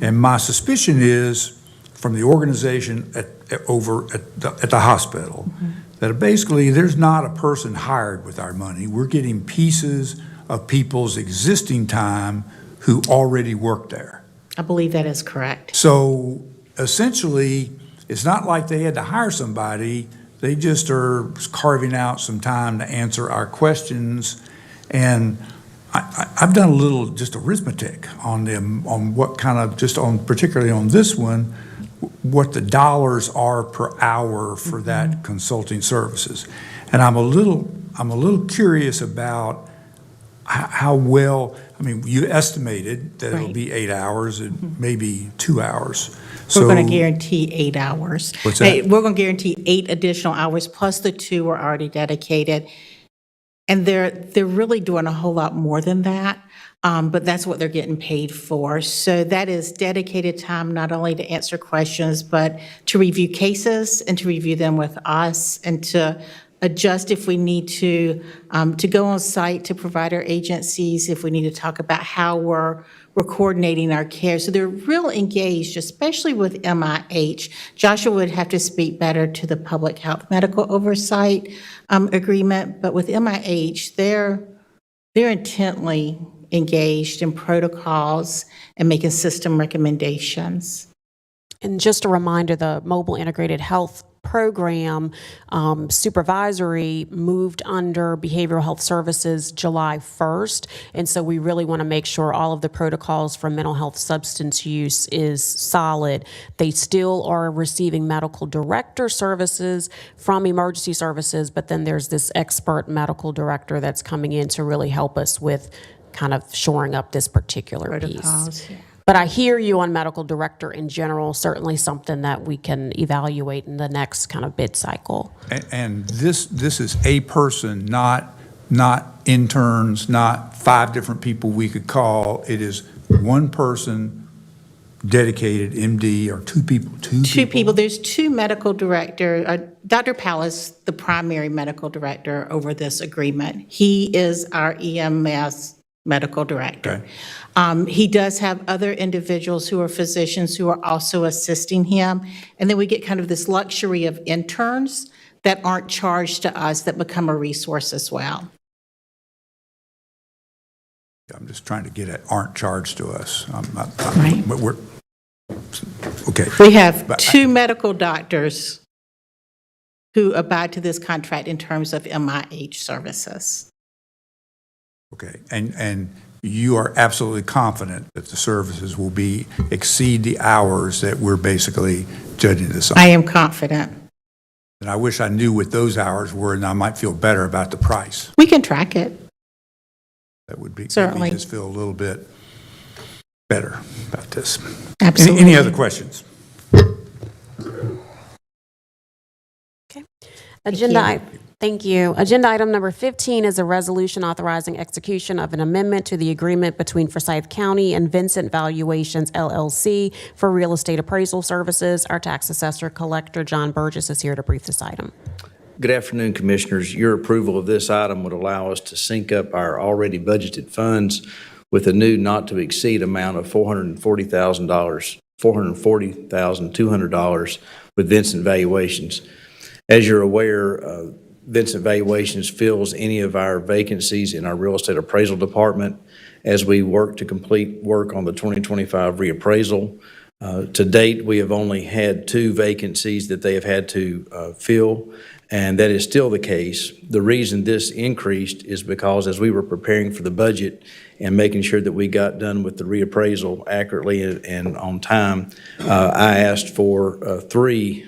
And my suspicion is from the organization over at the hospital, that basically there's not a person hired with our money. We're getting pieces of people's existing time who already work there. I believe that is correct. So essentially, it's not like they had to hire somebody. They just are carving out some time to answer our questions. And I've done a little just arithmetic on them, on what kind of, just on, particularly on this one, what the dollars are per hour for that consulting services. And I'm a little curious about how well, I mean, you estimated that it'll be 8 hours and maybe 2 hours. We're going to guarantee 8 hours. What's that? We're going to guarantee 8 additional hours, plus the 2 are already dedicated. And they're really doing a whole lot more than that, but that's what they're getting paid for. So that is dedicated time, not only to answer questions, but to review cases and to review them with us, and to adjust if we need to go on site to provider agencies, if we need to talk about how we're coordinating our care. So they're real engaged, especially with MIH. Joshua would have to speak better to the public health medical oversight agreement, but with MIH, they're intently engaged in protocols and making system recommendations. And just a reminder, the Mobile Integrated Health Program supervisory moved under Behavioral Health Services July 1st. And so we really want to make sure all of the protocols for mental health substance use is solid. They still are receiving medical director services from emergency services, but then there's this expert medical director that's coming in to really help us with kind of shoring up this particular Protocols, piece. yeah. But I hear you on medical director in general, certainly something that we can evaluate in the next kind of bid cycle. And this is a person, not interns, not 5 different people we could call. It is one person, dedicated MD, or 2 people? 2 people. There's 2 medical directors. Dr. Pallas, the primary medical director over this agreement. He is our EMS medical director. Okay. He does have other individuals who are physicians who are also assisting him. And then we get kind of this luxury of interns that aren't charged to us that become a resource as well. I'm just trying to get at aren't charged to us. Right. But we're, okay. We have But two medical doctors who abide to this contract in terms of MIH services. Okay, and you are absolutely confident that the services will exceed the hours that we're basically judging this on? I am confident. And I wish I knew what those hours were, and I might feel better about the price. We can track it. That would be, Certainly. make me just feel a little bit better about this. Absolutely. Any other questions? Thank you. Agenda item number 15 is a resolution authorizing execution of an amendment to the agreement between Forsyth County and Vincent Valuations LLC for real estate appraisal services. Our tax assessor collector, John Burgess, is here to brief this item. Good afternoon, Commissioners. Your approval of this item would allow us to sync up our already budgeted funds with a new not-to-exceed amount of $440,200 with Vincent Valuations. As you're aware, Vincent Valuations fills any of our vacancies in our real estate appraisal department as we work to complete work on the 2025 reappraisal. To date, we have only had 2 vacancies that they have had to fill, and that is still the case. The reason this increased is because as we were preparing for the budget and making sure that we got done with the reappraisal accurately and on time, I asked for 3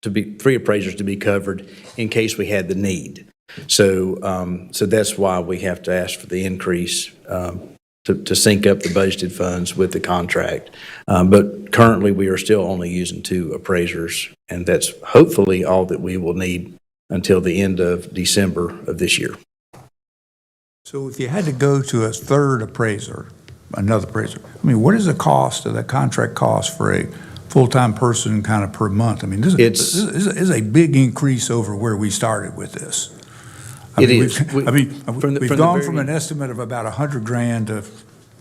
appraisers to be covered in case we had the need. So that's why we have to ask for the increase to sync up the budgeted funds with the contract. But currently, we are still only using 2 appraisers, and that's hopefully all that we will need until the end of December of this year. So if you had to go to a third appraiser, another appraiser, I mean, what is the cost of that contract cost for a full-time person kind of per month? I mean, this is a big increase over where we started with this. We've gone from an estimate of about $100,000 to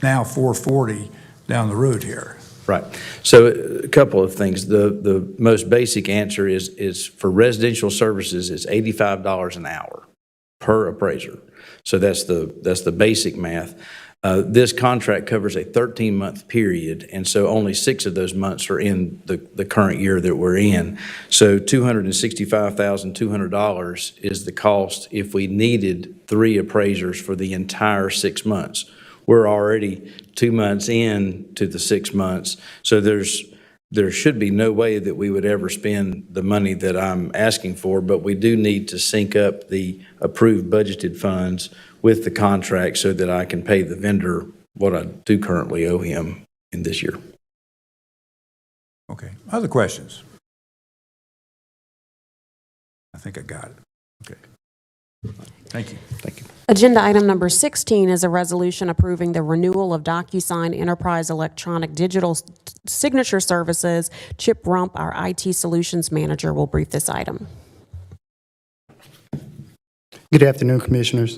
now $440,000 down the road here. Right. So a couple of things. The most basic answer is for residential services, it's $85 an hour per appraiser. So that's the basic math. This contract covers a 13-month period, and so only 6 of those months are in the current year that we're in. So $265,200 is the cost if we needed 3 appraisers for the entire 6 months. We're already 2 months in to the 6 months, so there should be no way that we would ever spend the money that I'm asking for, but we do need to sync up the approved budgeted funds with the contract so that I can pay the vendor what I do currently owe him in this year. Okay. Other questions? I think I got it. Okay. Thank you. Thank you. Agenda item number 16 is a resolution approving the renewal of DocuSign Enterprise Electronic Digital Signature Services. Chip Rump, our IT Solutions Manager, will brief this item. Good afternoon, Commissioners.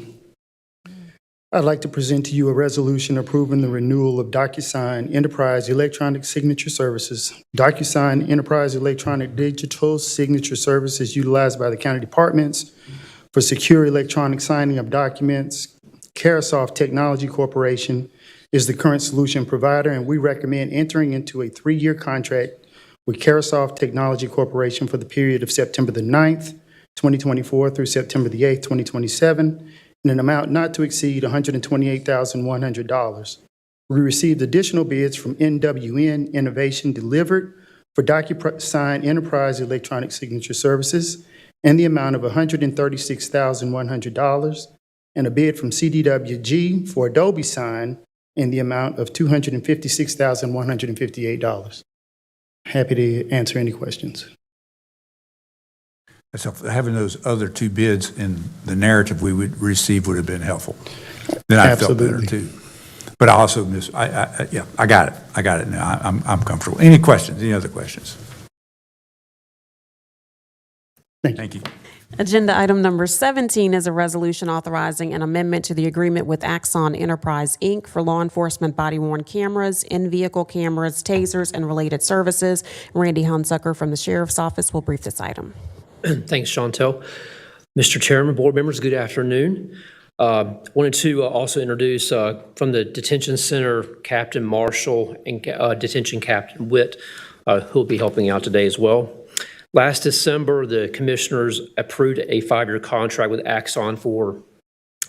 I'd like to present to you a resolution approving the renewal of DocuSign Enterprise Electronic Signature Services. DocuSign Enterprise Electronic Digital Signature Services utilized by the county departments for secure electronic signing of documents. Carasoft Technology Corporation is the current solution provider, and we recommend entering into a 3-year contract with Carasoft Technology Corporation for the period of September the 9th, 2024 through September the 8th, 2027, in an amount not to exceed $128,100. We received additional bids from NWN Innovation Delivered for DocuSign Enterprise Electronic Signature Services in the amount of $136,100, and a bid from CDWG for Adobe Sign in the amount of $256,158. Happy to answer any questions. So having those other 2 bids in the narrative we would receive would have been helpful. Then I felt better too. But I also I got it. I got it now. I'm comfortable. Any questions? Any other questions? Thank you. Agenda item number 17 is a resolution authorizing an amendment to the agreement with Axon Enterprise, Inc. for law enforcement body-worn cameras, in-vehicle cameras, tasers, and related services. Randy Hunsucker from the Sheriff's Office will brief this item. Thanks, Chantel. Mr. Chairman, board members, good afternoon. Wanted to also introduce from the detention center, Captain Marshall and detention Captain Witt, who will be helping out today as well. Last December, the commissioners approved a 5-year contract with Axon for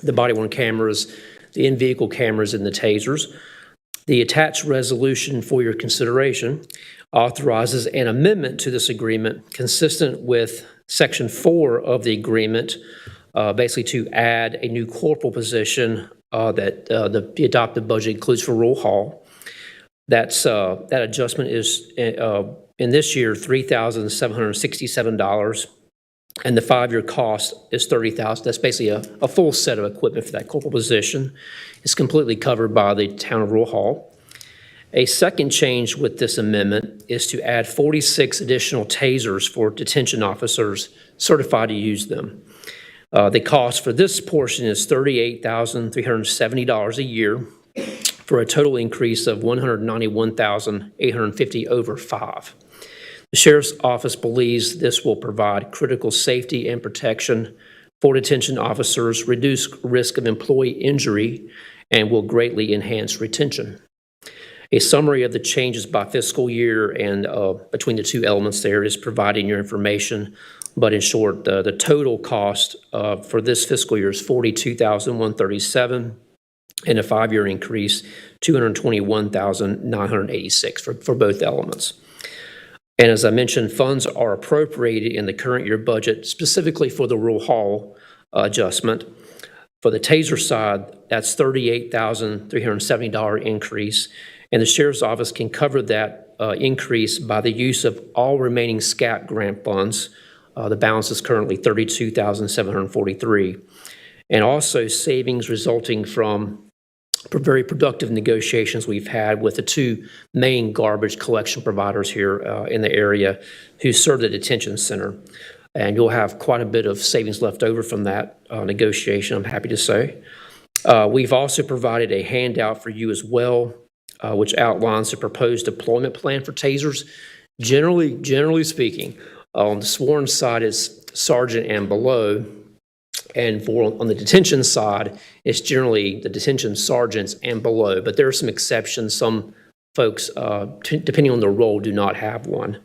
the body-worn cameras, the in-vehicle cameras, and the tasers. The attached resolution for your consideration authorizes an amendment to this agreement consistent with Section 4 of the agreement, basically to add a new corporal position that the adopted budget includes for Rural Hall. That adjustment is in this year $3,767, and the 5-year cost is $30,000. That's basically a full set of equipment for that corporal position. It's completely covered by the town of Rural Hall. A second change with this amendment is to add 46 additional tasers for detention officers certified to use them. The cost for this portion is $38,370 a year for a total increase of $191,850 over 5. The Sheriff's Office believes this will provide critical safety and protection for detention officers, reduce risk of employee injury, and will greatly enhance retention. A summary of the changes by fiscal year and between the two elements there is provided in your information. But in short, the total cost for this fiscal year is $42,137, and a 5-year increase, $221,986 for both elements. And as I mentioned, funds are appropriated in the current year budget specifically for the Rural Hall adjustment. For the taser side, that's $38,370 increase, and the Sheriff's Office can cover that increase by the use of all remaining SCAP grant funds. The balance is currently $32,743. And also savings resulting from very productive negotiations we've had with the two main garbage collection providers here in the area who serve the detention center. And you'll have quite a bit of savings left over from that negotiation, I'm happy to say. We've also provided a handout for you as well, which outlines the proposed deployment plan for tasers. Generally speaking, on the sworn side is sergeant and below, and on the detention side, it's generally the detention sergeants and below. But there are some exceptions. Some folks, depending on their role, do not have one.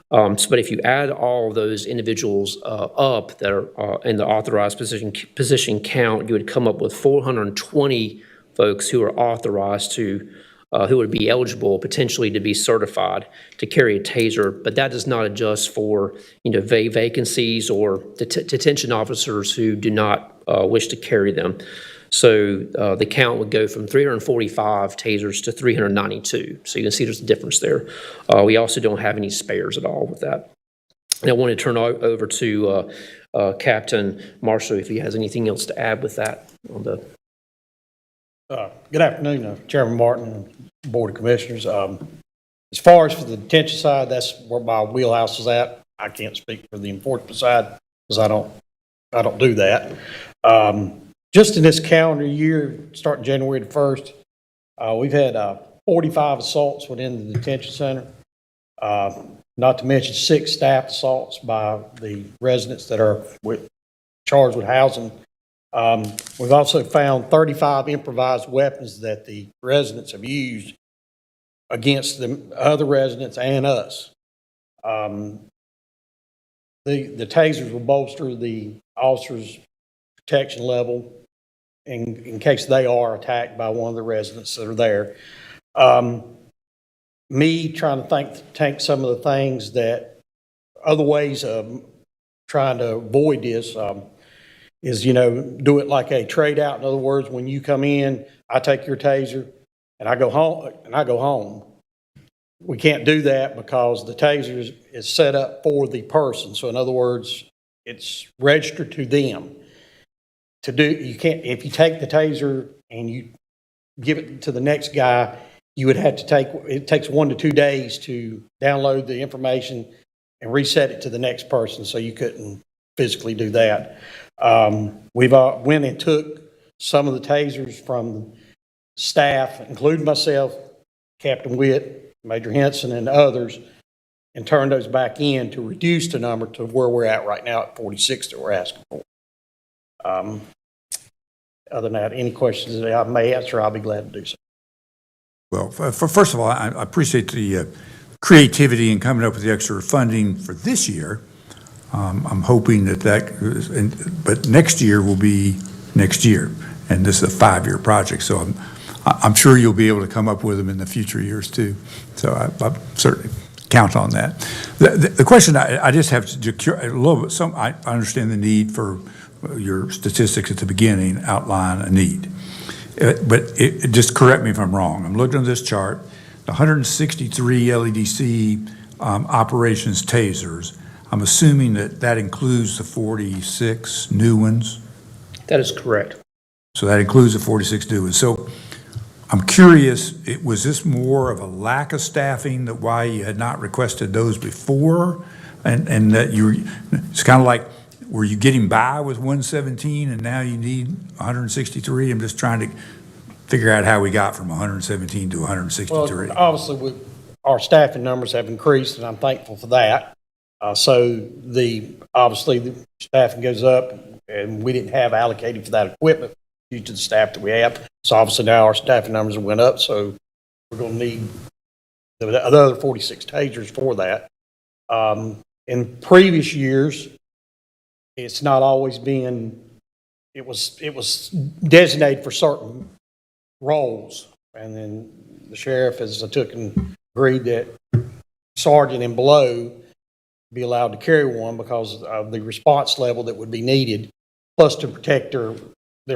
But if you add all of those individuals up that are in the authorized position count, you would come up with 420 folks who are authorized to, who would be eligible potentially to be certified to carry a taser. But that does not adjust for, vacancies or detention officers who do not wish to carry them. So the count would go from 345 tasers to 392. So you can see there's a difference there. We also don't have any spares at all with that. And I want to turn over to Captain Marshall if he has anything else to add with that. Good afternoon, Chairman Martin and Board of Commissioners. As far as for the detention side, that's where my wheelhouse is at. I can't speak for the enforcement side because I don't do that. Just in this calendar year, starting January the 1st, we've had 45 assaults within the detention center, not to mention 6 staff assaults by the residents that are charged with housing. We've also found 35 improvised weapons that the residents have used against the other residents and us. The tasers will bolster the officers' protection level in case they are attacked by one of the residents that are there. Me trying to think some of the things that other ways of trying to avoid this is, do it like a trade out. In other words, when you come in, I take your taser and I go home. We can't do that because the taser is set up for the person. So in other words, it's registered to them. You can't, if you take the taser and you give it to the next guy, you would have to it takes 1 to 2 days to download the information and reset it to the next person. So you couldn't physically do that. We've went and took some of the tasers from staff, including myself, Captain Witt, Major Henson, and others, and turn those back in to reduce the number to where we're at right now at 46 that we're asking for. Other than that, any questions that I may answer, I'll be glad to do so. Well, first of all, I appreciate the creativity in coming up with the extra funding for this year. I'm hoping but next year will be next year, and this is a 5-year project, so I'm sure you'll be able to come up with them in the future years too. So I certainly count on that. The question I just have to a little bit. I understand the need for your statistics at the beginning outline a need, but just correct me if I'm wrong. I'm looking at this chart. The 163 LEDC operations tasers. I'm assuming that includes the 46 new ones. That is correct. So that includes the 46 new ones. So I'm curious, was this more of a lack of staffing, that why you had not requested those before? And that it's kind of like, were you getting by with 117 and now you need 163? I'm just trying to figure out how we got from 117 to 163. Well, obviously, our staffing numbers have increased, and I'm thankful for that. So obviously the staffing goes up, and we didn't have allocated for that equipment due to the staff that we have. So obviously now our staffing numbers went up, so we're going to need the other 46 tasers for that. In previous years, it's not always been, it was designated for certain roles, and then the sheriff has took and agreed that sergeant and below be allowed to carry one because of the response level that would be needed, plus to protect their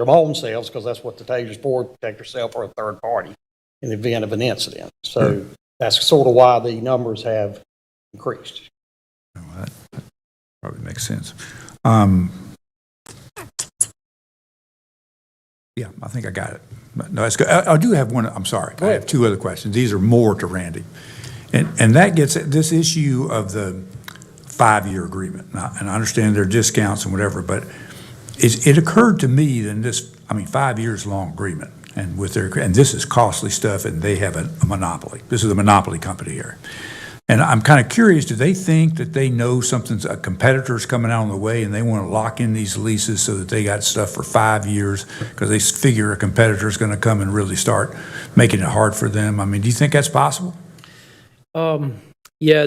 own selves, because that's what the taser's for, protect yourself or a third party in the event of an incident. So that's sort of why the numbers have increased. That probably makes sense. Yeah, I think I got it. No, that's good. I do have one. I'm sorry. I have two other questions. These are more to Randy. And that gets at this issue of the 5-year agreement. And I understand there are discounts and whatever, but it occurred to me that 5 years long agreement, and this is costly stuff, and they have a monopoly. This is a monopoly company here. And I'm kind of curious, do they think that they know a competitor's coming out on the way and they want to lock in these leases so that they got stuff for 5 years because they figure a competitor's going to come and really start making it hard for them? I mean, do you think that's possible? Yeah,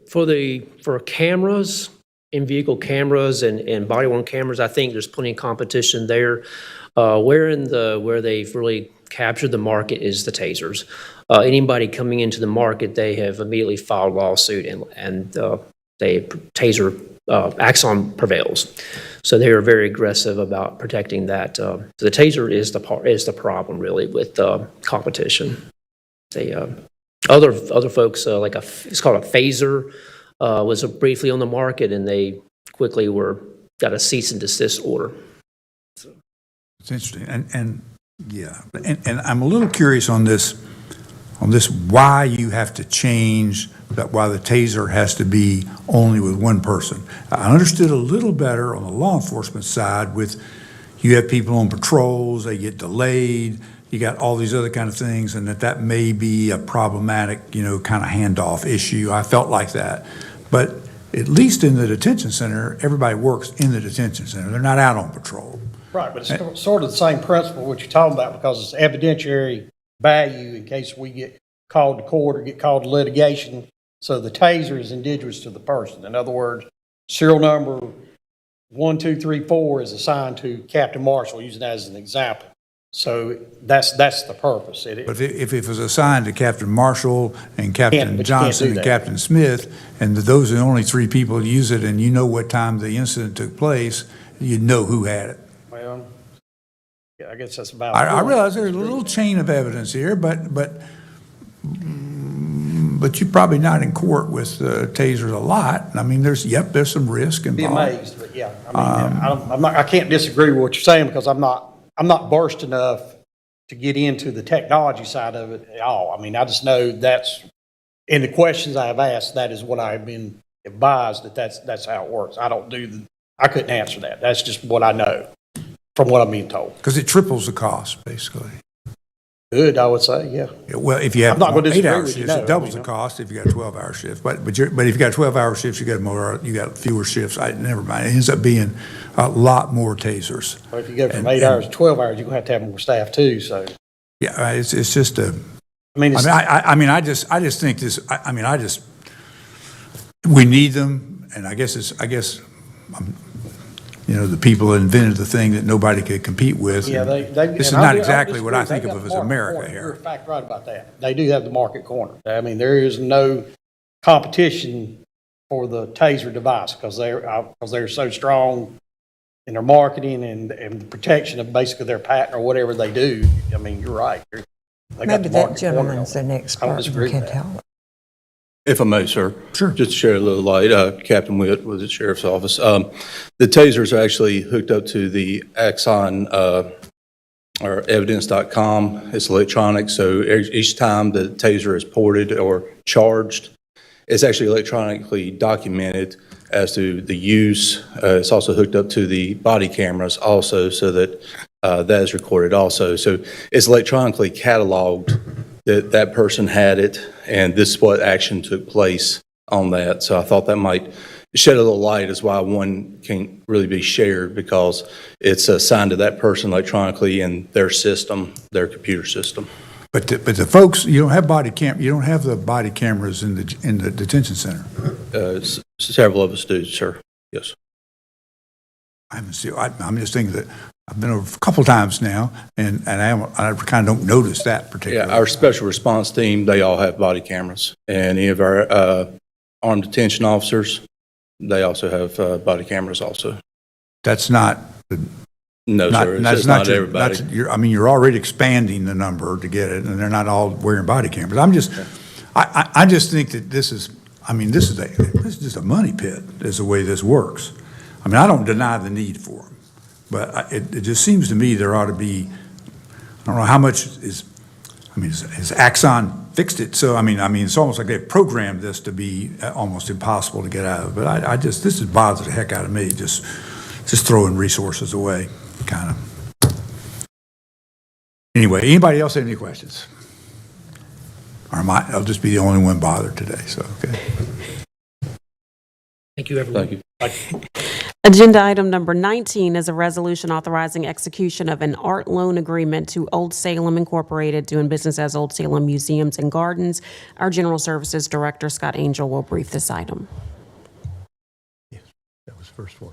for cameras, in-vehicle cameras and body-worn cameras, I think there's plenty of competition there. Where they've really captured the market is the tasers. Anybody coming into the market, they have immediately filed lawsuit, and taser Axon prevails. So they are very aggressive about protecting that. So the taser is the problem really with competition. Other folks it's called a phaser was briefly on the market, and they quickly got a cease and desist order. It's interesting, and I'm a little curious on this why you have to change that, why the taser has to be only with one person. I understood a little better on the law enforcement side with you have people on patrols, they get delayed, you got all these other kind of things, and that may be a problematic, kind of handoff issue. I felt like that, but at least in the detention center, everybody works in the detention center. They're not out on patrol. Right, but it's sort of the same principle what you're talking about, because it's evidentiary value in case we get called to court or get called to litigation. So the taser is indigenous to the person. In other words, serial number 1234 is assigned to Captain Marshall, using that as an example. So that's the purpose. But if it was assigned to Captain Marshall and Captain Johnson and Captain Smith, and those are the only 3 people who use it, and you know what time the incident took place, you'd know who had it. Well, yeah, I guess that's about. I realize there's a little chain of evidence here, but you're probably not in court with tasers a lot. I mean, there's some risk involved. Be amazed, but yeah, I can't disagree with what you're saying, because I'm not versed enough to get into the technology side of it at all. I mean, I just know that's in the questions I have asked. That is what I've been advised that's how it works. I couldn't answer that. That's just what I know from what I'm being told. Because it triples the cost, basically. good, I would say, yeah. Well, if you have I'm not gonna disagree 8-hour with you, shifts, no. it doubles the cost if you got 12-hour shifts. But if you got 12-hour shifts, you got fewer shifts. Never mind. It ends up being a lot more tasers. Or if you go from 8 hours to 12 hours, you're gonna have to have more staff too, so. Yeah, it's just a. I mean, it's- I just think this. We need them, and I guess the people that invented the thing that nobody could compete with. Yeah, This is and not I'll exactly what I disagree. think They've of got as the market America corner. You're here. in fact right about that. They do have the market corner. I mean, there is no competition for the taser device because they're so strong in their marketing and the protection of basically their patent or whatever they do. I mean, you're right. They got Maybe the that market corner. gentleman's an expert disagree and with can that. tell. If I may, sir. Sure. Just to share a little light, Captain Witt with the Sheriff's Office. The tasers are actually hooked up to the Axon, or evidence.com. It's electronic, so each time the taser is ported or charged, it's actually electronically documented as to the use. It's also hooked up to the body cameras also, so that that is recorded also. So it's electronically cataloged that that person had it, and this is what action took place on that. So I thought that might shed a little light as why one can't really be shared, because it's assigned to that person electronically in their system, their computer system. But the folks, you don't have the body cameras in the detention center. Several of us do, sir. Yes. I'm just thinking that I've been over a couple times now, and I kind of don't notice that particularly. Yeah, our special response team, they all have body cameras, and any of our armed detention officers, they also have body cameras also. That's not. No, sir. It's not everybody. You're already expanding the number to get it, and they're not all wearing body cameras. I just think that this is just a money pit, is the way this works. I mean, I don't deny the need for them, but it just seems to me there ought to be, I don't know how much has Axon fixed it? So, it's almost like they've programmed this to be almost impossible to get out of. But this has bothered the heck out of me, just throwing resources away, kind of. Anyway, anybody else have any questions? Or I'll just be the only one bothered today, so, okay. Thank you, everyone. Thank you. Agenda item number 19 is a resolution authorizing execution of an art loan agreement to Old Salem Incorporated, doing business as Old Salem Museums and Gardens. Our General Services Director, Scott Angel, will brief this item. Yes, that was the first one.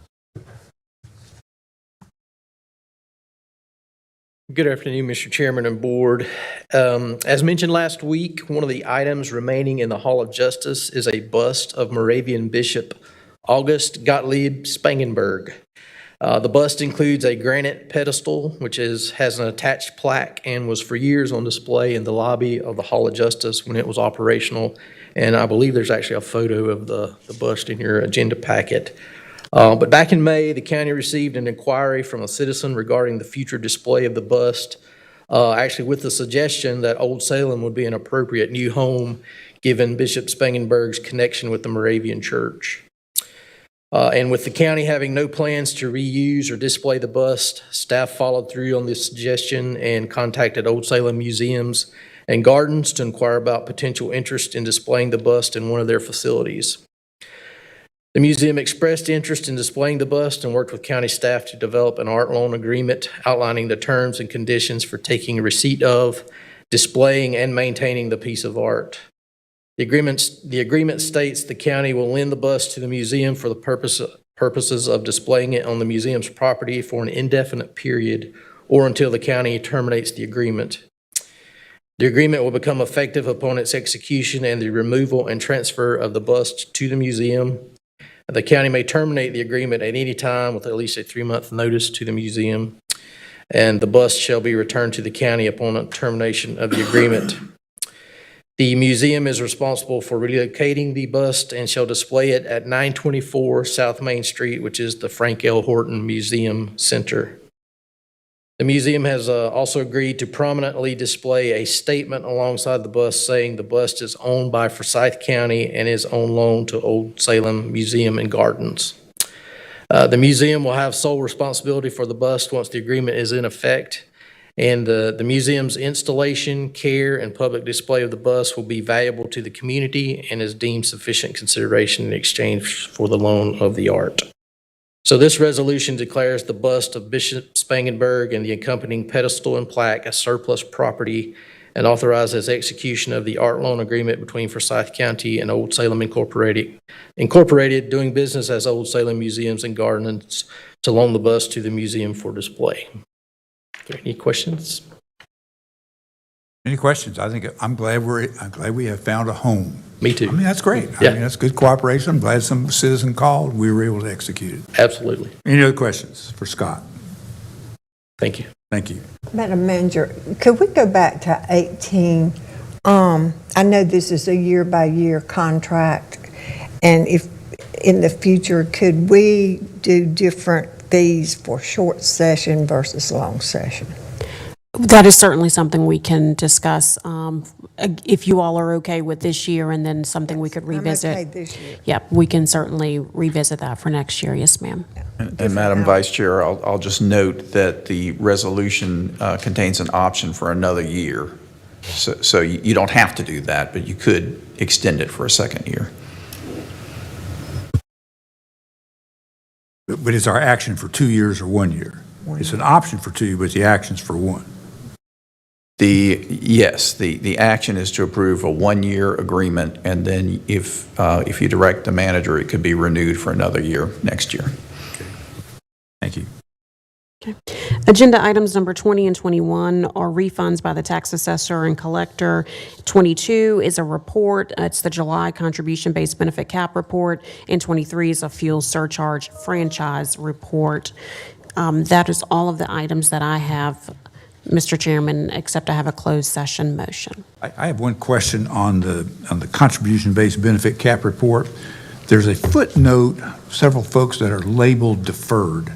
Good afternoon, Mr. Chairman and Board. As mentioned last week, one of the items remaining in the Hall of Justice is a bust of Moravian Bishop August Gottlieb Spangenberg. The bust includes a granite pedestal, which has an attached plaque and was for years on display in the lobby of the Hall of Justice when it was operational. And I believe there's actually a photo of the bust in your agenda packet. But back in May, the county received an inquiry from a citizen regarding the future display of the bust, actually with the suggestion that Old Salem would be an appropriate new home given Bishop Spangenberg's connection with the Moravian Church. And with the county having no plans to reuse or display the bust, staff followed through on this suggestion and contacted Old Salem Museums and Gardens to inquire about potential interest in displaying the bust in one of their facilities. The museum expressed interest in displaying the bust and worked with county staff to develop an art loan agreement outlining the terms and conditions for taking receipt of, displaying, and maintaining the piece of art. The agreement states the county will lend the bust to the museum for the purposes of displaying it on the museum's property for an indefinite period or until the county terminates the agreement. The agreement will become effective upon its execution and the removal and transfer of the bust to the museum. The county may terminate the agreement at any time with at least a 3-month notice to the museum, and the bust shall be returned to the county upon a termination of the agreement. The museum is responsible for relocating the bust and shall display it at 924 South Main Street, which is the Frank L. Horton Museum Center. The museum has also agreed to prominently display a statement alongside the bust saying the bust is owned by Forsyth County and is on loan to Old Salem Museum and Gardens. The museum will have sole responsibility for the bust once the agreement is in effect, And the museum's installation, care, and public display of the bust will be valuable to the community and is deemed sufficient consideration in exchange for the loan of the art. So this resolution declares the bust of Bishop Spangenberg and the accompanying pedestal and plaque as surplus property and authorizes execution of the art loan agreement between Forsyth County and Old Salem Incorporated, doing business as Old Salem Museums and Gardens, to loan the bust to the museum for display. Are there any questions? Any questions? I'm glad we have found a home. Me too. I mean, that's great. Yeah. I mean, that's good cooperation. I'm glad some citizen called. We were able to execute it. Absolutely. Any other questions for Scott? Thank you. Thank you. Madam Manager, could we go back to 18? I know this is a year-by-year contract, and if in the future, could we do different fees for short session versus long session? That is certainly something we can discuss, if you all are okay with this year, and then something we could revisit. I'm okay this year. Yep, we can certainly revisit that for next year. Yes, ma'am. And Madam Vice Chair, I'll just note that the resolution contains an option for another year. So you don't have to do that, but you could extend it for a second year. But is our action for 2 years or 1 year? It's an option for 2, but the action's for 1. Yes, the action is to approve a 1-year agreement, and then if you direct the manager, it could be renewed for another year next year. Thank you. Okay. Agenda items number 20 and 21 are refunds by the tax assessor and collector. 22 is a report. It's the July contribution-based benefit cap report, and 23 is a fuel surcharge franchise report. That is all of the items that I have, Mr. Chairman, except I have a closed session motion. I have one question on the contribution-based benefit cap report. There's a footnote, several folks that are labeled deferred,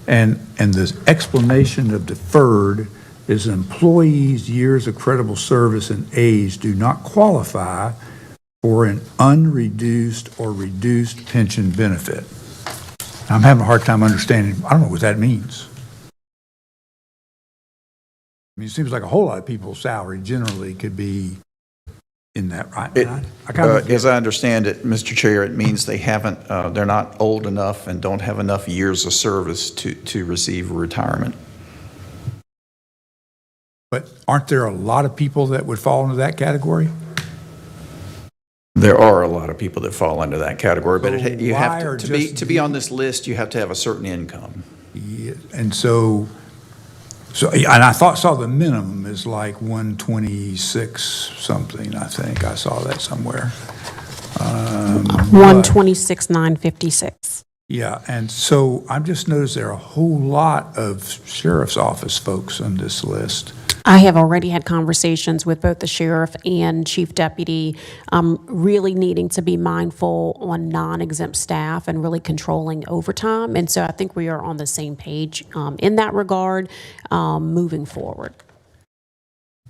and the explanation of deferred is employees' years of credible service and age do not qualify for an unreduced or reduced pension benefit. I'm having a hard time understanding. I don't know what that means. I mean, it seems like a whole lot of people's salary generally could be in that, right? As I understand it, Mr. Chair, it means they haven't, they're not old enough and don't have enough years of service to receive retirement. But aren't there a lot of people that would fall into that category? There are a lot of people that fall under that category, but So you why have are to just be on this list, you have to have a certain income. Yeah, and so, and I saw the minimum is like 126 something, I think. I saw that somewhere. 126,956. Yeah, and so I've just noticed there are a whole lot of sheriff's office folks on this list. I have already had conversations with both the sheriff and chief deputy, really needing to be mindful on non-exempt staff and really controlling overtime. And so I think we are on the same page in that regard, moving forward.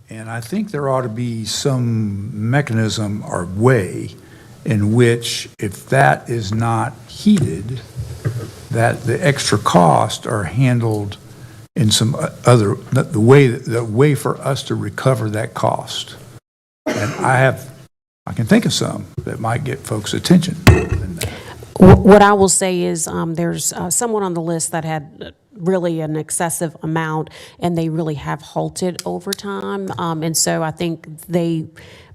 And I think there ought to be some mechanism or way in which, if that is not heeded, that the extra costs are handled in some other, the way for us to recover that cost. And I can think of some that might get folks' attention. What I will say is there's someone on the list that had really an excessive amount, and they really have halted overtime. And so I think they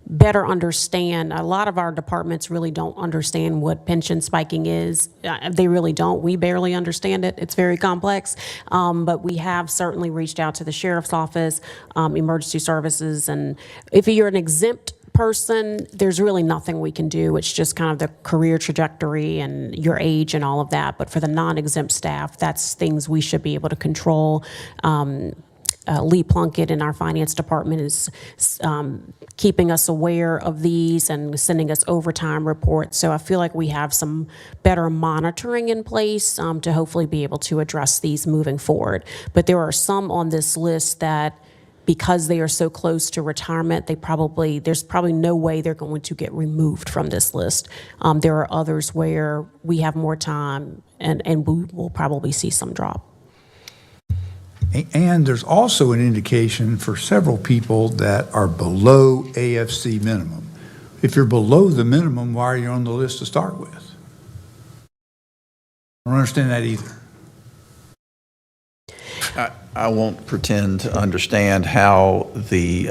better understand. A lot of our departments really don't understand what pension spiking is. They really don't. We barely understand it. It's very complex. But we have certainly reached out to the sheriff's office, emergency services, and if you're an exempt person, there's really nothing we can do. It's just kind of the career trajectory and your age and all of that. But for the non-exempt staff, that's things we should be able to control. Lee Plunkett in our finance department is keeping us aware of these and sending us overtime reports. So I feel like we have some better monitoring in place to hopefully be able to address these moving forward. But there are some on this list that, because they are so close to retirement, there's probably no way they're going to get removed from this list. There are others where we have more time and we will probably see some drop. And there's also an indication for several people that are below AFC minimum. If you're below the minimum, why are you on the list to start with? I don't understand that either. I won't pretend to understand how the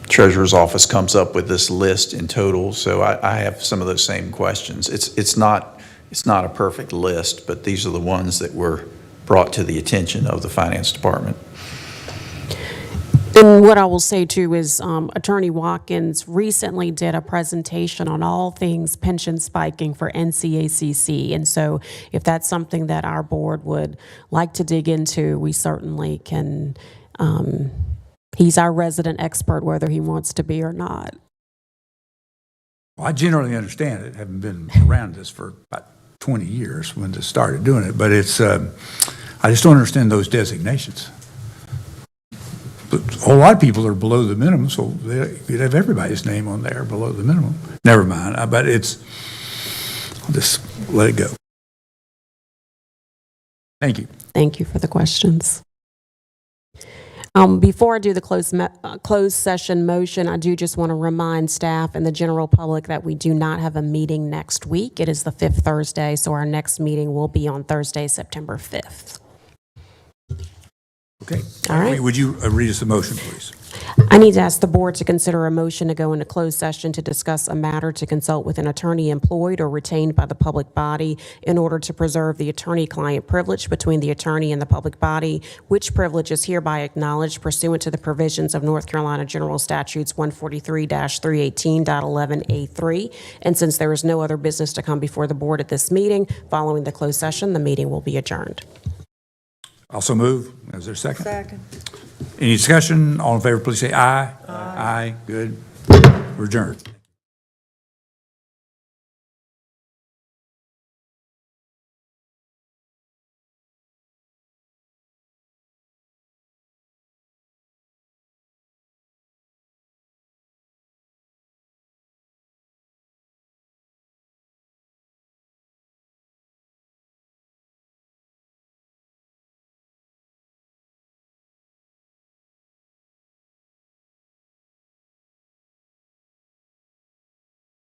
treasurer's office comes up with this list in total, so I have some of those same questions. It's not a perfect list, but these are the ones that were brought to the attention of the finance department. And what I will say too is Attorney Watkins recently did a presentation on all things pension spiking for NCACC. And so if that's something that our board would like to dig into, we certainly can. He's our resident expert, whether he wants to be or not. Well, I generally understand it, having been around this for about 20 years when they started doing it, but it's, I just don't understand those designations. But a whole lot of people are below the minimum, so you'd have everybody's name on there below the minimum. Never mind, but I'll just let it go. Thank you. Thank you for the questions. Before I do the closed session motion, I do just want to remind staff and the general public that we do not have a meeting next week. It is the 5th Thursday, so our next meeting will be on Thursday, September 5th. Okay. All right. Would you read us the motion, please? I need to ask the board to consider a motion to go into closed session to discuss a matter to consult with an attorney employed or retained by the public body in order to preserve the attorney-client privilege between the attorney and the public body, which privilege is hereby acknowledged pursuant to the provisions of North Carolina General Statutes 143-318.11A3. And since there is no other business to come before the board at this meeting, following the closed session, the meeting will be adjourned. Also move. Is there a second? Second. Any discussion? All in favor, please say aye. Aye. Aye. Good. We're adjourned.